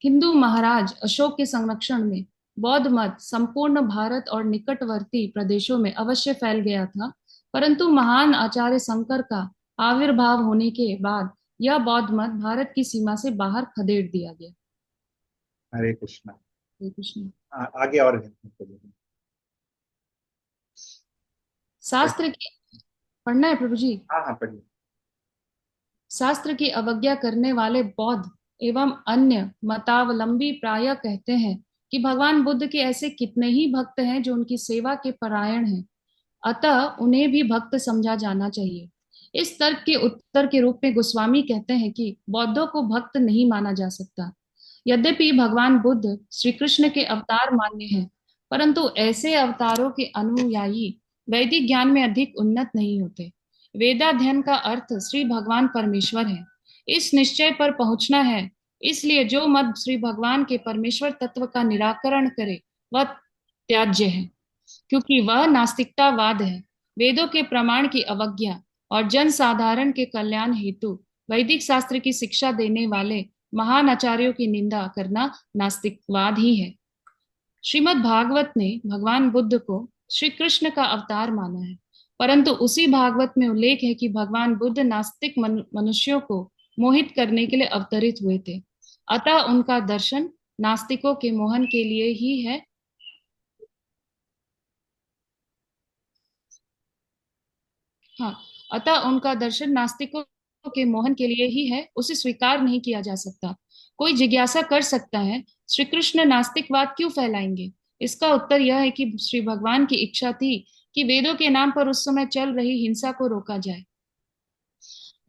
हिंदू महाराज अशोक के संरक्षण में बौद्ध मत संपूर्ण भारत और निकटवर्ती प्रदेशों में अवश्य फैल गया था, परंतु महान आचार्य शंकर का आविर्भाव होने के बाद यह बौद्ध मत भारत की सीमा से बाहर खदेड़ दिया गया। हरे कृष्णा। हरे कृष्ण। आगे और है। शास्त्र की पढ़ना है प्रभु जी? हाँ हाँ पढ़िए। शास्त्र की अवज्ञा करने वाले बौद्ध एवं अन्य मतावलंबी प्रायः कहते हैं कि भगवान बुद्ध के ऐसे कितने ही भक्त हैं जो उनकी सेवा के परायण हैं, अतः उन्हें भी भक्त समझा जाना चाहिए। इस तर्क के उत्तर के रूप में गोस्वामी कहते हैं कि बौद्धों को भक्त नहीं माना जा सकता। यद्यपि भगवान बुद्ध श्री कृष्ण के अवतार मान्य हैं, परंतु ऐसे अवतारों के अनुयायी वैदिक ज्ञान में अधिक उन्नत नहीं होते। वेदाध्ययन का अर्थ श्री भगवान परमेश्वर है। इस निश्चय पर पहुंचना है। इसलिए जो मत श्री भगवान के परमेश्वर तत्व का निराकरण करे वह त्याज्य है, क्योंकि वह नास्तिकतावाद है। वेदों के प्रमाण की अवज्ञा और जन साधारण के कल्याण हेतु वैदिक शास्त्र की शिक्षा देने वाले महान आचार्यों की निंदा करना नास्तिकवाद ही है। श्रीमद् भागवत ने भगवान बुद्ध को श्री कृष्ण का अवतार माना है, परंतु उसी भागवत में उल्लेख है कि भगवान बुद्ध नास्तिक मनुष्यों को मोहित करने के लिए अवतरित हुए थे। अतः उनका दर्शन नास्तिकों के मोहन के लिए ही है। अतः उनका दर्शन नास्तिकों के मोहन के लिए ही है, उसे स्वीकार नहीं किया जा सकता। कोई जिज्ञासा कर सकता है, श्री कृष्ण नास्तिकवाद क्यों फैलाएंगे? इसका उत्तर यह है कि श्री भगवान की इच्छा थी कि वेदों के नाम पर उस समय चल रही हिंसा को रोका जाए।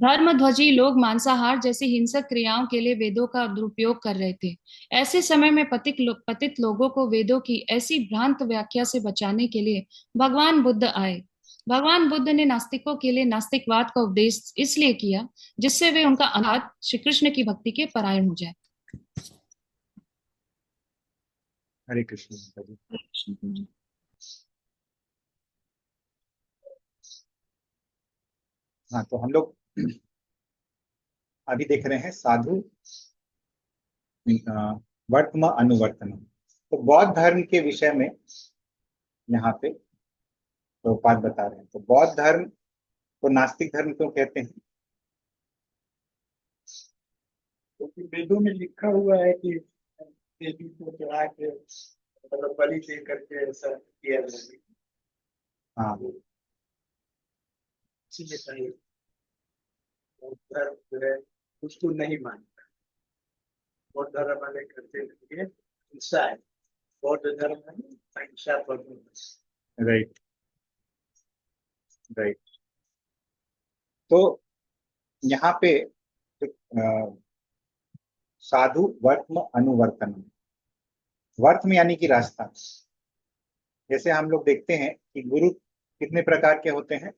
धर्मध्वजी लोग मांसाहार जैसी हिंसक क्रियाओं के लिए वेदों का दुरुपयोग कर रहे थे। ऐसे समय में पतित लोगों को वेदों की ऐसी भ्रांत व्याख्या से बचाने के लिए भगवान बुद्ध आए। भगवान बुद्ध ने नास्तिकों के लिए नास्तिकवाद का उपदेश इसलिए किया जिससे वे उनका अनाथ श्री कृष्ण की भक्ति के परायण हो जाए। हरे कृष्ण। हाँ, तो हम लोग अभी देख रहे हैं साधु वर्तम अनुवर्तन। तो बौद्ध धर्म के विषय में यहाँ पे तो बात बता रहे हैं। तो बौद्ध धर्म को नास्तिक धर्म क्यों कहते हैं? क्योंकि वेदों में लिखा हुआ है कि देवी को चढ़ा के मतलब बलि दे करके ऐसा किया जाए। हाँ, इसलिए धर्म जो है उसको नहीं मानता। बौद्ध धर्म वाले करते हुए हिंसा है। बौद्ध धर्म में अहिंसा पर। Right right. तो यहाँ पे साधु वर्तम अनुवर्तन। वर्तम यानी कि रास्ता। जैसे हम लोग देखते हैं कि गुरु कितने प्रकार के होते हैं?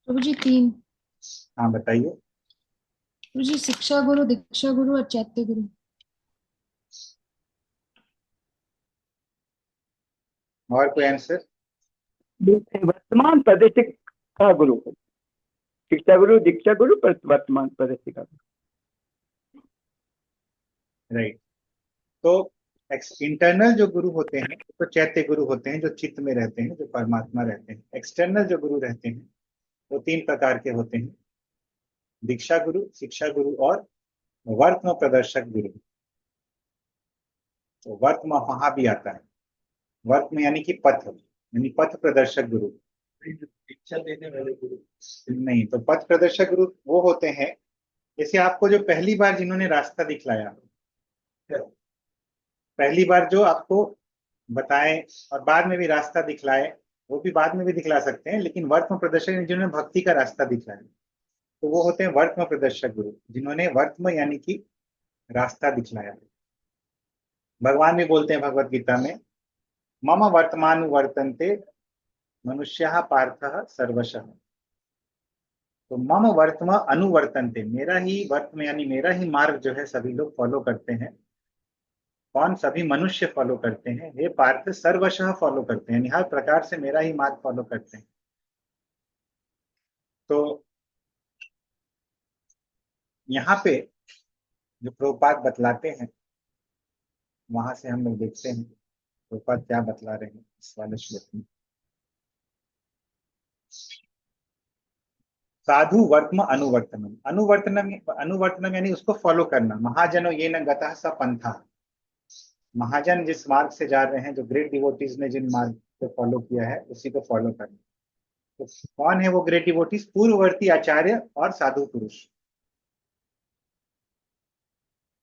प्रभु जी 3। हाँ बताइए। प्रभु जी शिक्षा गुरु, दीक्षा गुरु और चैत्य गुरु। और कोई आंसर? वर्तमान प्रदेश का गुरु, शिक्षा गुरु, दीक्षा गुरु, वर्तमान प्रदेश का गुरु। राइट। तो इंटरनल जो गुरु होते हैं तो चैत्य गुरु होते हैं, जो चित्त में रहते हैं, जो परमात्मा रहते हैं। एक्सटर्नल जो गुरु रहते हैं वो 3 प्रकार के होते हैं, दीक्षा गुरु, शिक्षा गुरु और वर्तम प्रदर्शक गुरु। तो वर्तम वहां भी आता है। वर्तम यानी कि पथ, यानी पथ प्रदर्शक गुरु। दीक्षा देने वाले गुरु नहीं, तो पथ प्रदर्शक गुरु वो होते हैं, जैसे आपको जो पहली बार जिन्होंने रास्ता दिखलाया, पहली बार जो आपको बताए और बाद में भी रास्ता दिखलाए, वो भी बाद में भी दिखला सकते हैं, लेकिन वर्तम प्रदर्शक जिन्होंने भक्ति का रास्ता दिखलाया, तो वो होते हैं वर्तम प्रदर्शक गुरु, जिन्होंने वर्तम यानी कि रास्ता दिखलाया। भगवान भी बोलते हैं भगवत गीता में, मम वर्तमान वर्तन्ते मनुष्यः पार्थः सर्वशः। तो मम वर्तम अनुवर्तन्ते, मेरा ही वर्तम यानी मेरा ही मार्ग जो है सभी लोग फॉलो करते हैं। कौन? सभी मनुष्य फॉलो करते हैं। हे पार्थ सर्वशः फॉलो करते हैं, यानी हर प्रकार से मेरा ही मार्ग फॉलो करते हैं। तो यहाँ पे जो प्रभुपाद बतलाते हैं, वहां से हम लोग देखते हैं प्रभुपाद क्या बतला रहे हैं इस वाले श्लोक में। साधु वर्तम अनुवर्तनम, अनुवर्तनम यानी उसको फॉलो करना। महाजनो ये न गतः स पंथा, महाजन जिस मार्ग से जा रहे हैं, जो ग्रेट डिवोटीज ने जिन मार्ग को फॉलो किया है, उसी को फॉलो करना। तो कौन है वो ग्रेट डिवोटीज? पूर्ववर्ती आचार्य और साधु पुरुष,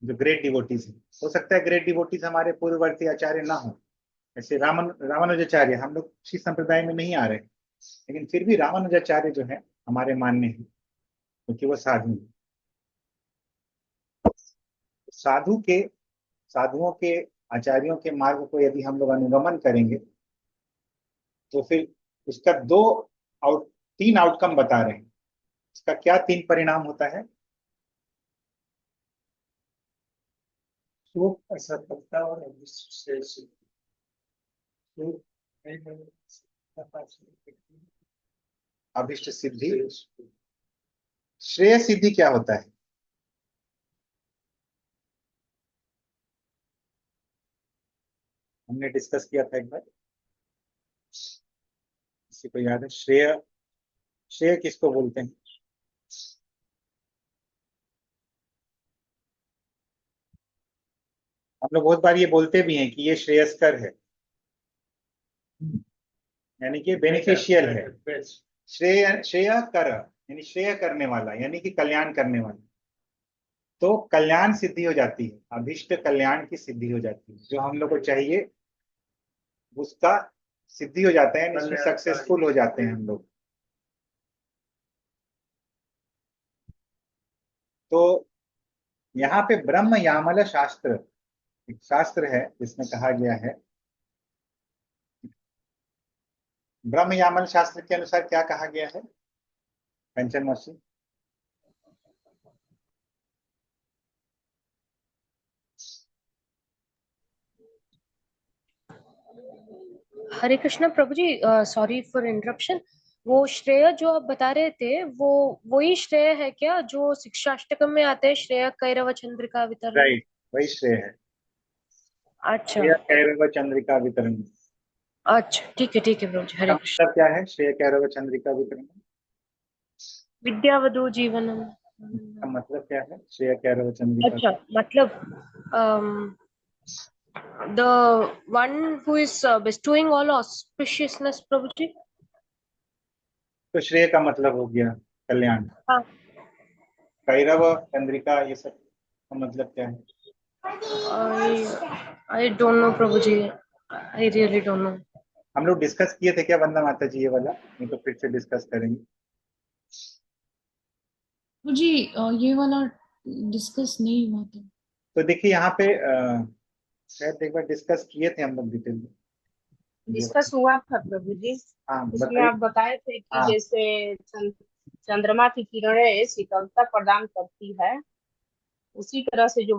जो ग्रेट डिवोटीज हैं। हो सकता है ग्रेट डिवोटीज हमारे पूर्ववर्ती आचार्य ना हो, जैसे रामानुजाचार्य, हम लोग उसी संप्रदाय में नहीं आ रहे, लेकिन फिर भी रामानुजाचार्य जो है हमारे मानने हैं, क्योंकि वो साधु हैं। साधुओं के आचार्यों के मार्ग को यदि हम लोग अनुगमन करेंगे, तो फिर उसका तीन आउटकम बता रहे हैं। इसका क्या तीन परिणाम होता है? सुख, असफलता और अदृष्ट से सुख। अभिष्ट सिद्धि, श्रेय सिद्धि क्या होता है? हमने डिस्कस किया था एक बार, किसी को याद है? श्रेय किसको बोलते हैं? हम लोग बहुत बार ये बोलते भी हैं कि ये श्रेयस्कर है, यानी कि बेनिफिशियल है। श्रेय कर यानी श्रेय करने वाला, यानी कि कल्याण करने वाला। तो कल्याण सिद्धि हो जाती है, अभिष्ट कल्याण की सिद्धि हो जाती है, जो हम लोग को चाहिए उसका सिद्धि हो जाता है, इसमें सक्सेसफुल हो जाते हैं हम लोग। तो यहाँ पे ब्रह्म यामल शास्त्र, एक शास्त्र है जिसमें कहा गया है, ब्रह्म यामल शास्त्र के अनुसार क्या कहा गया है कंचन मौसी? हरे कृष्णा प्रभु जी, सॉरी फॉर इंटरप्शन। वो श्रेय जो आप बता रहे थे, वो वही श्रेय है क्या जो शिक्षाष्टकम में आते हैं? श्रेय कैरव चंद्रिका वितरण। राइट, वही श्रेय है। अच्छा श्रेय कैरव चंद्रिका वितरण। अच्छा, ठीक है प्रभु जी, हरे कृष्ण। मतलब क्या है श्रेय कैरव चंद्रिका वितरण? विद्यावधु जीवनम। का मतलब क्या है श्रेय कैरव चंद्रिका? अच्छा, मतलब the one who is bestowing all auspiciousness, प्रभु जी। तो श्रेय का मतलब हो गया कल्याण। हाँ। कैरव चंद्रिका ये सब का मतलब क्या है? I don't know Prabhu ji, I really don't know। हम लोग डिस्कस किए थे क्या वंदना माता जी ये वाला? नहीं तो फिर से डिस्कस करेंगे। जी ये वाला डिस्कस नहीं हुआ था। तो देखिए यहाँ पे शायद एक बार डिस्कस किए थे हम लोग डिटेल में। डिस्कस हुआ था प्रभु जी। हाँ उसमें बताइए। आप बताए थे कि हाँ। जैसे चंद्रमा की किरणें शीतलता प्रदान करती है, उसी तरह से जो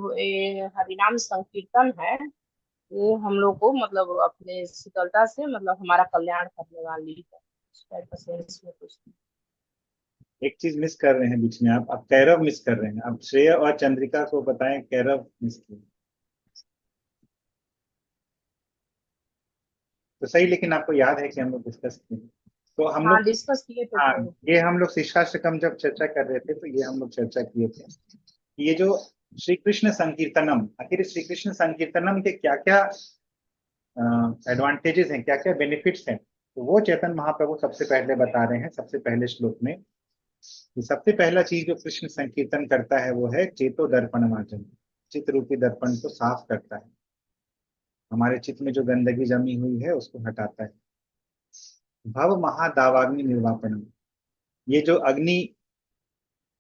हरिनाम संकीर्तन है, वो हम लोग को मतलब अपने शीतलता से मतलब हमारा कल्याण करने वाली है। इस टाइप का सेंस में कुछ एक चीज मिस कर रहे हैं बीच में, आप कैरव मिस कर रहे हैं। आप श्रेय और चंद्रिका को बताएं, कैरव मिस किए तो सही, लेकिन आपको याद है कि हम लोग डिस्कस किए। तो हम हाँ लोग डिस्कस किए थे हाँ, प्रभु। ये हम लोग शिक्षाष्टकम जब चर्चा कर रहे थे, तो ये हम लोग चर्चा किए थे कि ये जो श्री कृष्ण संकीर्तनम, आखिर श्री कृष्ण संकीर्तनम के क्या क्या एडवांटेजेस हैं, क्या क्या बेनिफिट्स हैं, तो वो चैतन्य महाप्रभु सबसे पहले बता रहे हैं सबसे पहले श्लोक में कि सबसे पहला चीज जो कृष्ण संकीर्तन करता है वो है चेतो दर्पण मार्जन। चित्त रूपी दर्पण को साफ करता है, हमारे चित्त में जो गंदगी जमी हुई है उसको हटाता है। भव महादावाग्नि निर्वापणम, ये जो अग्नि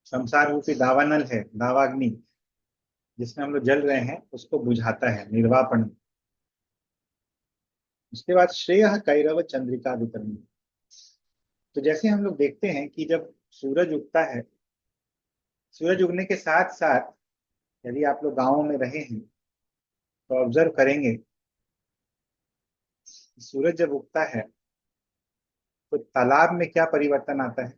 संसार रूपी दावानल है, दावाग्नि जिसमें हम लोग जल रहे हैं, उसको बुझाता है, निर्वापण। उसके बाद श्रेय कैरव चंद्रिका वितरण। तो जैसे हम लोग देखते हैं कि जब सूरज उगता है, सूरज उगने के साथ साथ यदि आप लोग गांवों में रहे हैं तो ऑब्जर्व करेंगे, सूरज जब उगता है तो तालाब में क्या परिवर्तन आता है?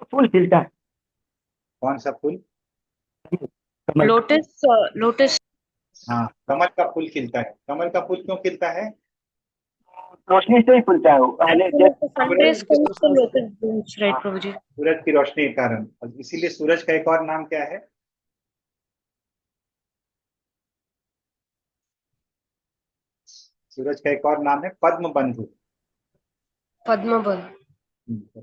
फूल खिलता है। कौन सा फूल? कमल। लोटस लोटस हाँ, कमल का फूल खिलता है। कमल का फूल क्यों खिलता है? रोशनी से ही खुलता है वो, पहले जब sun rays comes the lotus blooms, right, Prabhuji? सूरज की रोशनी के कारण। और इसीलिए सूरज का एक और नाम क्या है? सूरज का एक और नाम है पद्म बंधु। पद्मबन।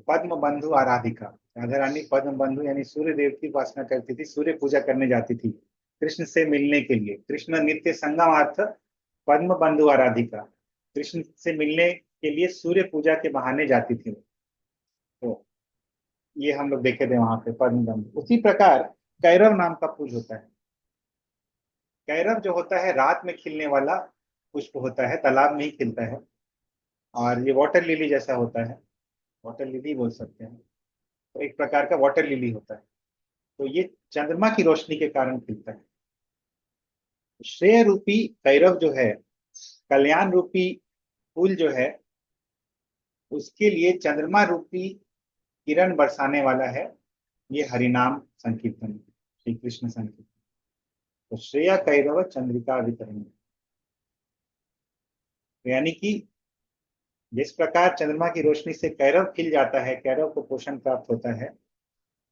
पद्म बंधु आराधिका। राधा रानी पद्म बंधु यानी सूर्य देव की उपासना करती थी, सूर्य पूजा करने जाती थी कृष्ण से मिलने के लिए। कृष्ण नित्य संगमार्थ पद्म बंधु आराधिका, कृष्ण से मिलने के लिए सूर्य पूजा के बहाने जाती थी। तो ये हम लोग देखे थे वहां पे पद्म बंधु। उसी प्रकार कैरव नाम का फूल होता है। कैरव जो होता है रात में खिलने वाला पुष्प होता है, तालाब में ही खिलता है। और ये वाटर लिली जैसा होता है, वाटर लिली बोल सकते हैं। तो एक प्रकार का वाटर लिली होता है। तो ये चंद्रमा की रोशनी के कारण खिलता है। श्रेय रूपी कैरव जो है, कल्याण रूपी फूल जो है, उसके लिए चंद्रमा रूपी किरण बरसाने वाला है ये हरिनाम संकीर्तन, श्री कृष्ण संकीर्तन। तो श्रेय कैरव चंद्रिका वितरण, यानी कि जिस प्रकार चंद्रमा की रोशनी से कैरव खिल जाता है, कैरव को पोषण प्राप्त होता है,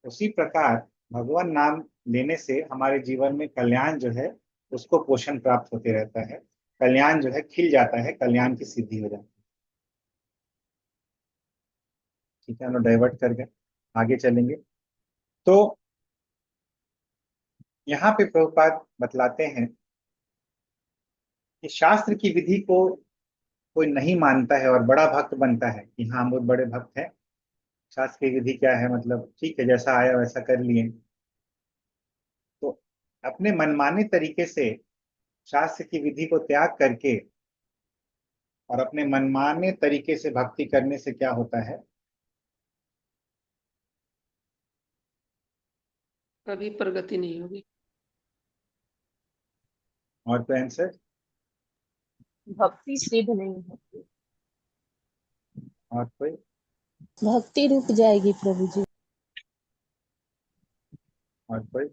उसी प्रकार भगवान नाम लेने से हमारे जीवन में कल्याण जो है उसको पोषण प्राप्त होते रहता है। कल्याण जो है खिल जाता है, कल्याण की सिद्धि हो जाती है। ठीक है, हम लोग डाइवर्ट कर गए, आगे चलेंगे। तो यहाँ पे प्रभुपाद बतलाते हैं कि शास्त्र की विधि को कोई नहीं मानता है और बड़ा भक्त बनता है कि हाँ हम बहुत बड़े भक्त हैं, शास्त्र की विधि क्या है, मतलब ठीक है जैसा आया वैसा कर लिए। तो अपने मनमाने तरीके से शास्त्र की विधि को त्याग करके और अपने मनमाने तरीके से भक्ति करने से क्या होता है? कभी प्रगति नहीं होगी। और कोई आंसर? भक्ति सिद्ध नहीं होती। और कोई? भक्ति रुक जाएगी प्रभु जी। और कोई?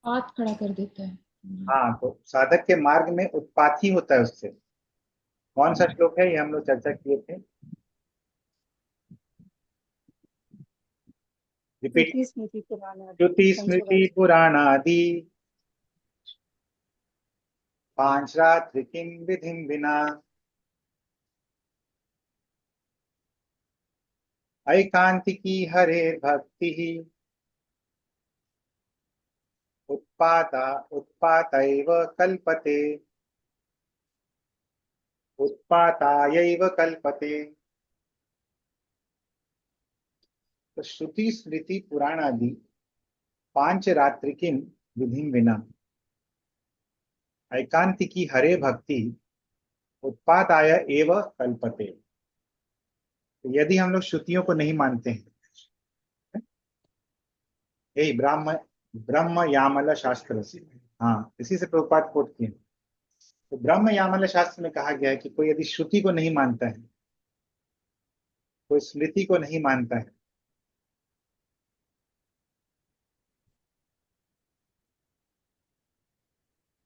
हाथ खड़ा कर देता है। हाँ, तो साधक के मार्ग में उत्पात ही होता है उससे। कौन सा श्लोक है ये हम लोग चर्चा किए थे? रिपीट। श्रुति स्मृति पुराण श्रुति स्मृति पुराणादि पांच रात्रि किम विधिम विना ऐकांतिकी हरे भक्ति उत्पाता उत्पातैव कल्पते, उत्पातायैव कल्पते। तो श्रुति स्मृति पुराण आदि पांच रात्रि किम विधिम विना ऐकांतिकी हरे भक्ति उत्पादाय एव कल्पते। तो यदि हम लोग श्रुतियों को नहीं मानते हैं, यही ब्रह्म ब्रह्म यामल शास्त्र से, हाँ इसी से प्रभुपाद कोट किए। तो ब्रह्म यामल शास्त्र में कहा गया है कि कोई यदि श्रुति को नहीं मानता है, कोई स्मृति को नहीं मानता है,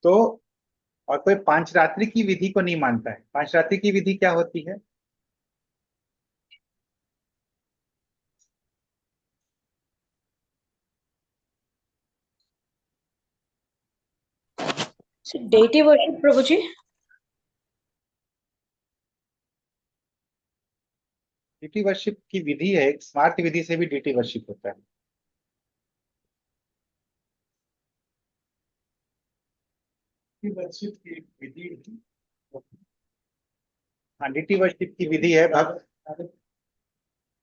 तो और कोई पांच रात्रि की विधि को नहीं मानता है। पांच रात्रि की विधि क्या होती है? So deity worship, Prabhuji? Deity worship की विधि है, एक स्मार्ट विधि से भी डिटी वर्शिप होता है। वर्शिप की विधि, हाँ, डिटी वर्शिप की विधि है नारद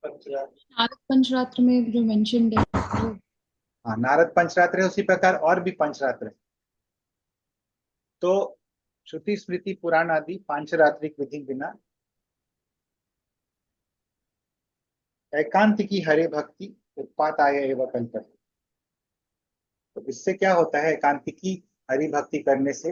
पंचरात्र में जो मेंशन्ड है वो। हाँ, नारद पंचरात्र है, उसी प्रकार और भी पंचरात्र है। तो श्रुति स्मृति पुराण आदि पांचरात्रिक विधि बिना एकांत की हरे भक्ति उत्पाताय एवं कल्पते। तो इससे क्या होता है, एकांत की हरि भक्ति करने से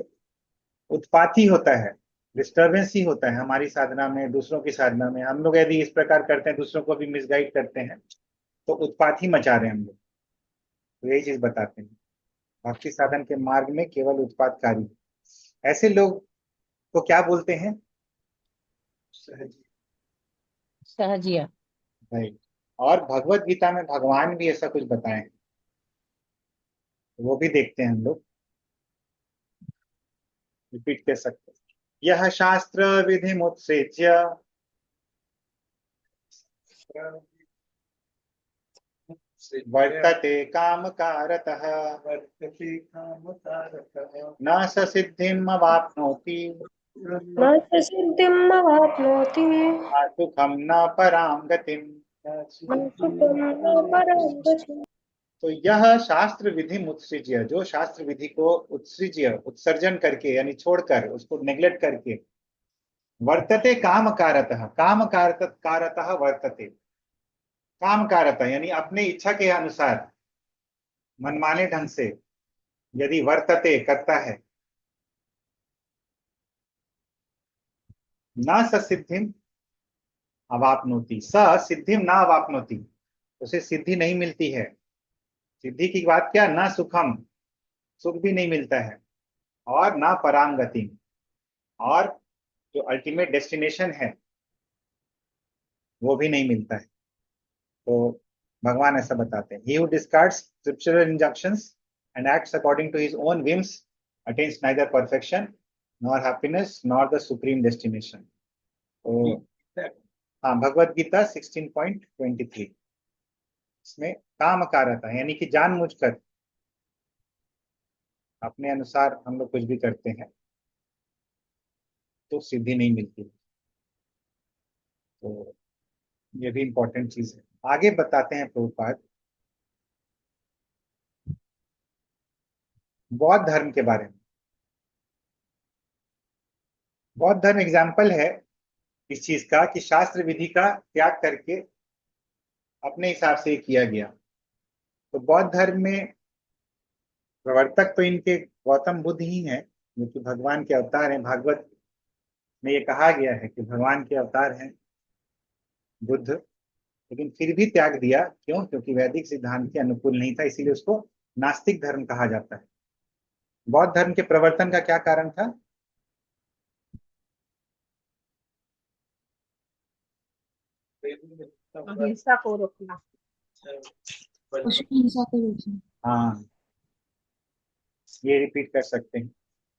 उत्पात ही होता है, डिस्टर्बेंस ही होता है हमारी साधना में, दूसरों की साधना में। हम लोग यदि इस प्रकार करते हैं, दूसरों को भी मिसगाइड करते हैं, तो उत्पात ही मचा रहे हैं हम लोग। तो यही चीज बताते हैं, भक्ति साधन के मार्ग में केवल उत्पातकारी। ऐसे लोग को क्या बोलते हैं? सहजिया। राइट। और भगवत गीता में भगवान भी ऐसा कुछ बताए हैं, वो भी देखते हैं हम लोग, रिपीट कर सकते हैं। यह शास्त्र विधि मुत्सृज्य वर्तते कामकारतः न स सिद्धिम् अवाप्नोति न च सिद्धिम् अवाप्नोति न सुखं न परां गतिम्। न सुखं न परां गतिम्। तो यह शास्त्र विधि मुत्सृज्य, जो शास्त्र विधि को उत्सृज्य उत्सर्जन करके यानी छोड़कर, उसको नेग्लेक्ट करके, वर्तते काम कारतः, काम कारतः वर्तते, काम कारतः यानी अपने इच्छा के अनुसार मनमाने ढंग से यदि वर्तते करता है, न स सिद्धिम अवाप्नोति, स सिद्धिम न अवाप्नोति, उसे सिद्धि नहीं मिलती है। सिद्धि की बात क्या, ना सुखम, सुख भी नहीं मिलता है, और ना पराम गति, और जो अल्टीमेट डेस्टिनेशन है वो भी नहीं मिलता है। तो भगवान ऐसा बताते हैं, he who discards scriptural injunctions and acts according to his own whims attains neither perfection nor happiness nor the supreme destination। तो हाँ, भगवत गीता 16.23, इसमें काम कारता यानी कि जानबूझकर अपने अनुसार हम लोग कुछ भी करते हैं तो सिद्धि नहीं मिलती। तो ये भी इंपॉर्टेंट चीज है। आगे बताते हैं प्रभुपाद बौद्ध धर्म के बारे में। बौद्ध धर्म एग्जाम्पल है इस चीज का कि शास्त्र विधि का त्याग करके अपने हिसाब से किया गया। तो बौद्ध धर्म में प्रवर्तक तो इनके गौतम बुद्ध ही हैं, जो कि भगवान के अवतार हैं। भागवत में ये कहा गया है कि भगवान के अवतार हैं बुद्ध, लेकिन फिर भी त्याग दिया। क्यों? क्योंकि वैदिक सिद्धांत के अनुकूल नहीं था, इसीलिए उसको नास्तिक धर्म कहा जाता है। बौद्ध धर्म के प्रवर्तन का क्या कारण था? अहिंसा को रोकना। पशु हिंसा को रोकना। हाँ, ये रिपीट कर सकते हैं।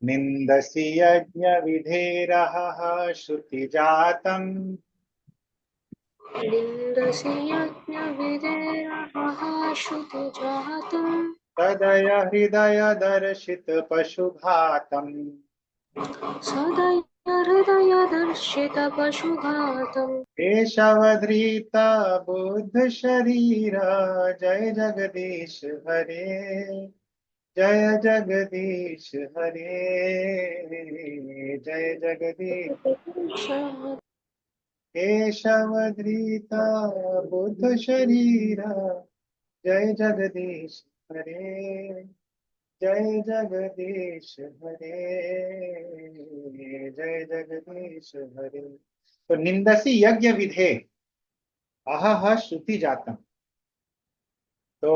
निंदसि यज्ञ विधेरः श्रुति जातम् निन्दसि यज्ञविधेरः श्रुतिजातम् तदय हृदय दर्शित पशुघातम् सदय हृदयदर्शित पशुघातम् केशवधृत बुद्ध शरीर जय जगदीश हरे, जय जगदीश हरे, जय जगदीश। केशवधृत बुद्ध शरीर जय जगदीश हरे, जय जगदीश हरे, जय जगदीश हरे। तो निंदसी यज्ञ विधे अहह श्रुति जातम। तो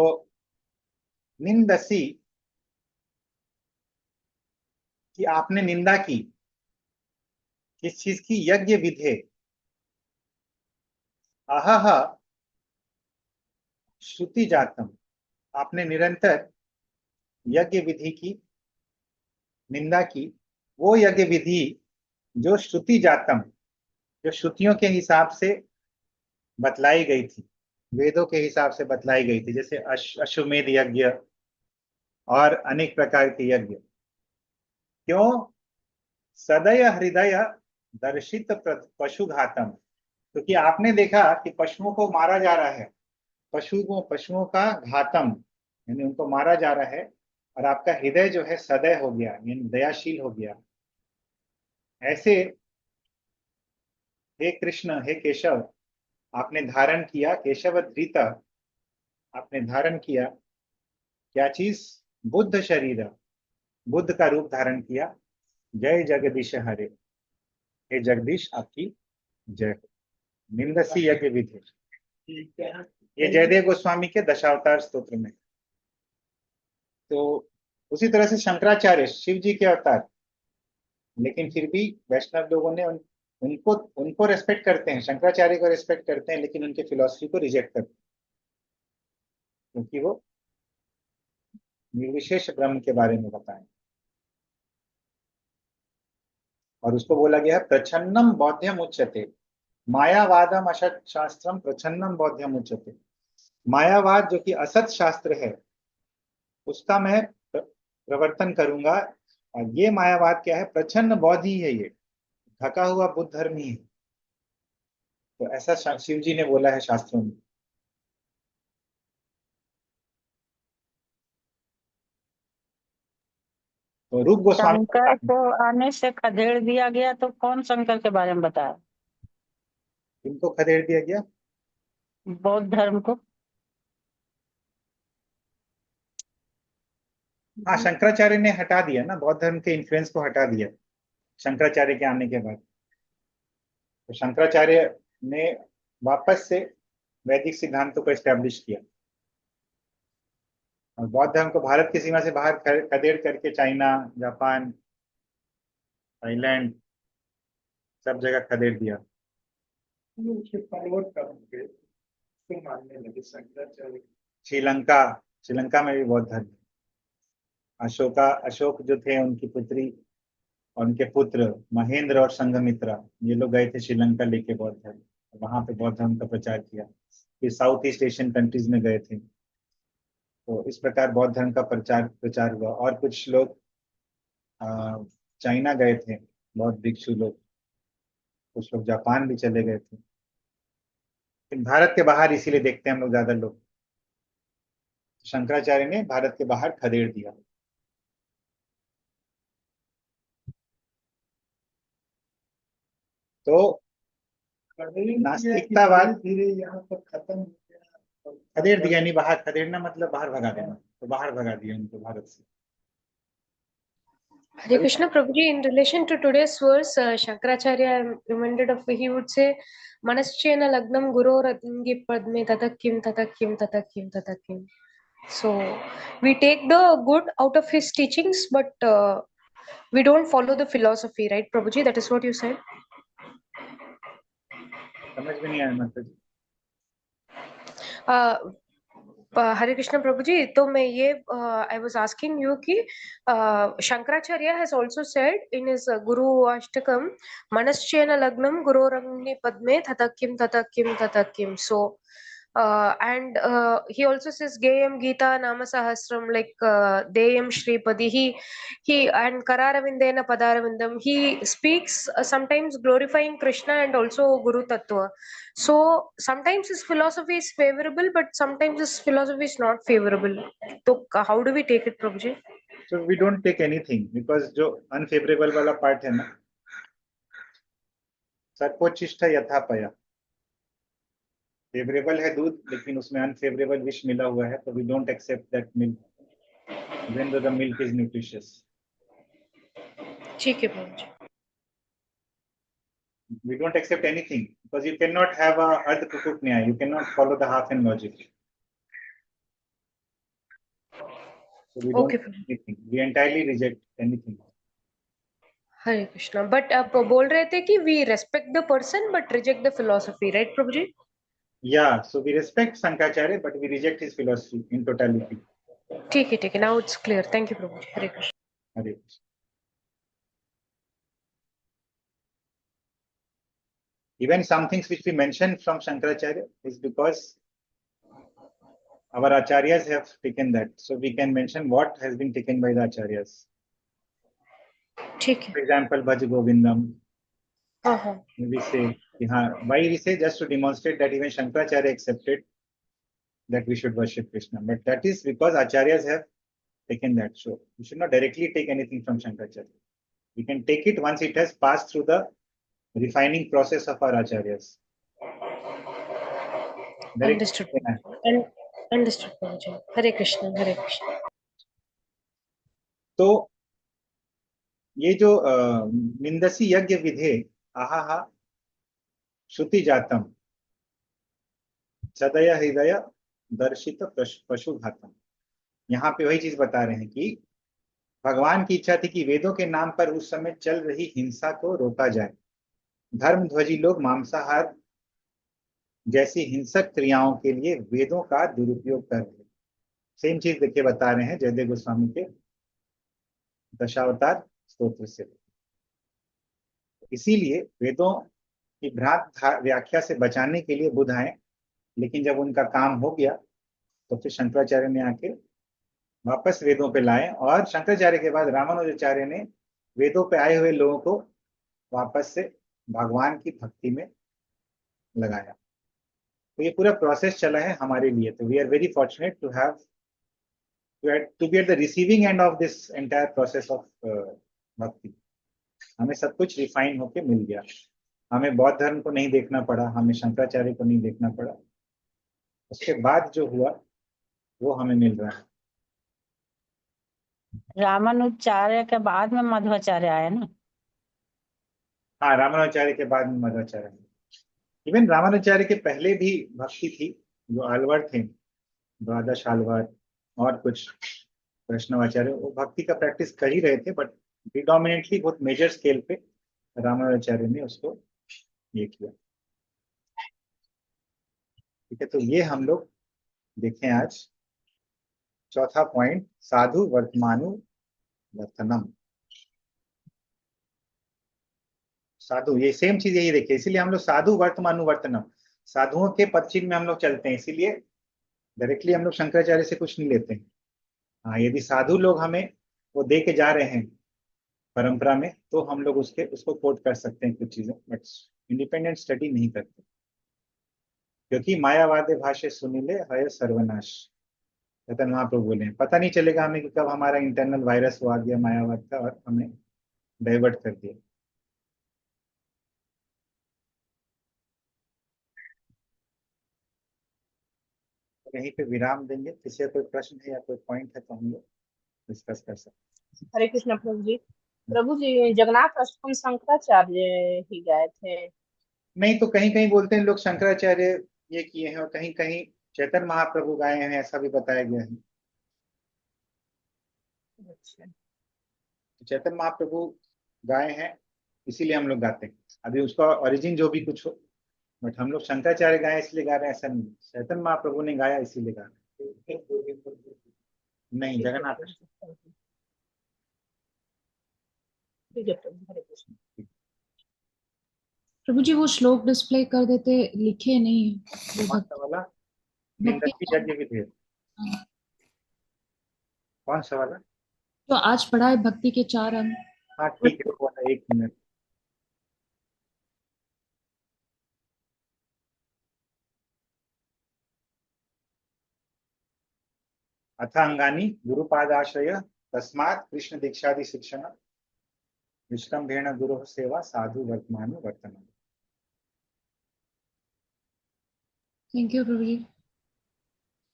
निंदसी कि आपने निंदा की, किस चीज की? यज्ञ विधे। अहह श्रुति जातम, आपने निरंतर यज्ञ विधि की निंदा की। वो यज्ञ विधि जो श्रुति जातम, जो श्रुतियों के हिसाब से बतलाई गई थी, वेदों के हिसाब से बतलाई गई थी, जैसे अश्वमेध यज्ञ और अनेक प्रकार के यज्ञ। क्यों? सदय हृदय दर्शित पशुघातम, क्योंकि आपने देखा कि पशुओं को मारा जा रहा है, पशुओं का घातम, यानी उनको मारा जा रहा है, और आपका हृदय जो है सदय हो गया, यानी दयाशील हो गया। ऐसे हे कृष्ण, हे केशव, आपने धारण किया, केशव धृत, आपने धारण किया क्या चीज? बुद्ध शरीर, बुद्ध का रूप धारण किया। जय जगदीश हरे, हे जगदीश आपकी जय हो। निंदसी यज्ञ विधि, ये जयदेव गोस्वामी के दशावतार स्तोत्र में। तो उसी तरह से शंकराचार्य शिव जी के अवतार, लेकिन फिर भी वैष्णव लोगों ने उनको रेस्पेक्ट करते हैं, शंकराचार्य को रेस्पेक्ट करते हैं, लेकिन उनके फिलॉसफी को रिजेक्ट करते हैं, क्योंकि वो निर्विशेष ब्रह्म के बारे में बताएं। और उसको बोला गया है प्रच्छन्नम बौद्धम उच्यते, मायावादम असत शास्त्रम प्रच्छन्नम बौद्धम उच्यते। मायावाद जो कि असत शास्त्र है, उसका मैं प्रवर्तन करूंगा, और ये मायावाद क्या है? प्रच्छन्न बौद्ध ही है, ये ढका हुआ बुद्ध धर्म ही है। तो ऐसा शिव जी ने बोला है शास्त्रों में। तो रूप गोस्वामी शंकर को आने से खदेड़ दिया गया, तो कौन शंकर के बारे में बताया? इनको खदेड़ दिया गया, बौद्ध धर्म को। हाँ, शंकराचार्य ने हटा दिया ना, बौद्ध धर्म के इन्फ्लुएंस को हटा दिया शंकराचार्य के आने के बाद। तो शंकराचार्य ने वापस से वैदिक सिद्धांतों को एस्टेब्लिश किया, और बौद्ध धर्म को भारत की सीमा से बाहर खदेड़ करके चाइना, जापान, थाईलैंड, सब जगह खदेड़ दिया। मानने लगे शंकराचार्य। श्रीलंका में भी बौद्ध धर्म। अशोक जो थे, उनकी पुत्री और उनके पुत्र महेंद्र और संघमित्रा, ये लोग गए थे श्रीलंका लेके बौद्ध धर्म, वहां पे बौद्ध धर्म का प्रचार किया। फिर साउथ ईस्ट एशियन कंट्रीज में गए थे। तो इस प्रकार बौद्ध धर्म का प्रचार हुआ। और कुछ लोग चाइना गए थे, बौद्ध भिक्षु लोग, कुछ लोग जापान भी चले गए थे। लेकिन भारत के बाहर इसीलिए देखते हैं हम लोग ज्यादा लोग। शंकराचार्य ने भारत के बाहर खदेड़ दिया। तो नास्तिकतावाद धीरे यहाँ पर खत्म हो गया। खदेड़ दिया, नहीं, बाहर खदेड़ना मतलब बाहर भगा देना, तो बाहर भगा दिया उनको भारत से। Hare Krishna Prabhuji, in relation to today's verse, Shankaracharya, I am reminded of, he would say, Manaschena lagnam guru ratingi padme tatakim tatakim tatakim tatakim. So we take the good out of his teachings, but we don't follow the philosophy, right, Prabhuji? That is what you said. समझ में नहीं आया मतलब। हरे कृष्ण प्रभु जी, तो मैं ये I was asking you कि Shankaracharya has also said in his Guru Ashtakam, मनश्चेन लग्नम गुरोरंग्नि पद्मे ततकिम ततकिम ततकिम. So and he also says Geyam Gita Nama Sahasram, like Deyam Shripadi, he and Kararavindena Padaravindam, he speaks sometimes glorifying Krishna and also Guru Tattva. So sometimes his philosophy is favorable, but sometimes his philosophy is not favorable. So how do we take it, Prabhuji? So we don't take anything, because जो unfavorable वाला part है ना, सर्पोच्छिष्ट यथापया, favourable है दूध, लेकिन उसमें unfavourable विष मिला हुआ है, तो we don't accept that milk, even though the milk is nutritious. ठीक है प्रभुजी. We don't accept anything, because you cannot have a Ardha Kukut Nyaya, you cannot follow the half and logic. So we don't Okay. anything. We entirely reject anything. Hare Krishna. But आप बोल रहे थे कि we respect the person but reject the philosophy, right, Prabhuji? Yeah, so we respect Sankaracharya, but we reject his philosophy in totality. ठीक है. Now it's clear. Thank you, Prabhuji. Hare Krishna. Hare Krishna. Even some things which we mentioned from Shankaracharya is because our acharyas have taken that. So we can mention what has been taken by the acharyas. ठीक है. For example, Bhaj Govindam. हाँ. We say, why we say, just to demonstrate that even Shankaracharya accepted that we should worship Krishna. But that is because acharyas have taken that. So we should not directly take anything from Shankaracharya. We can take it once it has passed through the refining process of our acharyas. Understood. And understood, Prabhuji. Hare Krishna, Hare Krishna. तो ये जो निंदसी यज्ञ विधे आहा श्रुति जातम सदय हृदय दर्शित पशु घातम, यहाँ पे वही चीज बता रहे हैं कि भगवान की इच्छा थी कि वेदों के नाम पर उस समय चल रही हिंसा को रोका जाए। धर्मध्वजी लोग मांसाहार जैसी हिंसक क्रियाओं के लिए वेदों का दुरुपयोग कर रहे हैं। सेम चीज देखिए बता रहे हैं जयदेव गोस्वामी के दशावतार स्तोत्र से। इसीलिए वेदों की भ्रांत व्याख्या से बचाने के लिए बुद्ध आए, लेकिन जब उनका काम हो गया तो फिर शंकराचार्य ने आके वापस वेदों पे लाए, और शंकराचार्य के बाद रामानुजाचार्य ने वेदों पे आए हुए लोगों को वापस से भगवान की भक्ति में लगाया। तो ये पूरा प्रोसेस चला है हमारे लिए। तो we are very fortunate to have to be at the receiving end of this entire process of bhakti. हमें सब कुछ रिफाइन होके मिल गया। हमें बौद्ध धर्म को नहीं देखना पड़ा, हमें शंकराचार्य को नहीं देखना पड़ा, उसके बाद जो हुआ वो हमें मिल रहा है। रामानुजाचार्य के बाद में मध्वाचार्य आए ना? हाँ, रामानुजाचार्य के बाद में मध्वाचार्य। इवन रामानुजाचार्य के पहले भी भक्ति थी, जो आलवर थे, द्वादश आलवर और कुछ वैष्णवाचार्य, वो भक्ति का प्रैक्टिस कर ही रहे थे, बट प्रिडोमिनेटली बहुत मेजर स्केल पे रामानुजाचार्य ने उसको ये किया। ठीक है, तो ये हम लोग देखें आज चौथा पॉइंट, साधु वर्तमानु वर्तनम। साधु, ये सेम चीज यही देखिए, इसीलिए हम लोग साधु वर्तमानु वर्तनम, साधुओं के पदचिन्ह में हम लोग चलते हैं, इसीलिए डायरेक्टली हम लोग शंकराचार्य से कुछ नहीं लेते हैं। हाँ, यदि साधु लोग हमें वो दे के जा रहे हैं परंपरा में, तो हम लोग उसको कोट कर सकते हैं कुछ चीजें, बट इंडिपेंडेंट स्टडी नहीं करते, क्योंकि मायावादे भाष्य सुनिले हय सर्वनाश, चैतन्य महाप्रभु बोले हैं। पता नहीं चलेगा हमें कि कब हमारा इंटरनल वायरस वो आ गया मायावाद का और हमें डाइवर्ट कर दिया। यहीं पे विराम देंगे। किसी का कोई प्रश्न है या कोई पॉइंट है तो हम लोग डिस्कस कर सकते हैं। हरे कृष्ण प्रभु जी। प्रभु जी, जगन्नाथ अष्टकम शंकराचार्य ही गाए थे? नहीं, तो कहीं कहीं बोलते हैं लोग शंकराचार्य ये किए हैं, और कहीं कहीं चैतन्य महाप्रभु गाए हैं, ऐसा भी बताया गया है। अच्छा, चैतन्य महाप्रभु गाए हैं इसीलिए हम लोग गाते हैं। अभी उसका ओरिजिन जो भी कुछ हो, बट हम लोग शंकराचार्य गाए इसलिए गा रहे हैं ऐसा नहीं, चैतन्य महाप्रभु ने गाया इसीलिए गा रहे हैं। नहीं, जगन्नाथ। ठीक है प्रभु, हरे कृष्ण। प्रभु जी वो श्लोक डिस्प्ले कर देते, लिखे नहीं है। कौन सा वाला? निंदसी यज्ञ विधि, कौन सा वाला? तो आज पढ़ा है भक्ति के 4 अंग। हाँ ठीक है, वो वाला 1 मिनट। अथ अंगानी गुरुपादाश्रय तस्मात् कृष्ण दीक्षादि शिक्षण निष्कंभेण गुरु सेवा साधु वर्तमानु वर्तमान। Thank you Prabhu ji.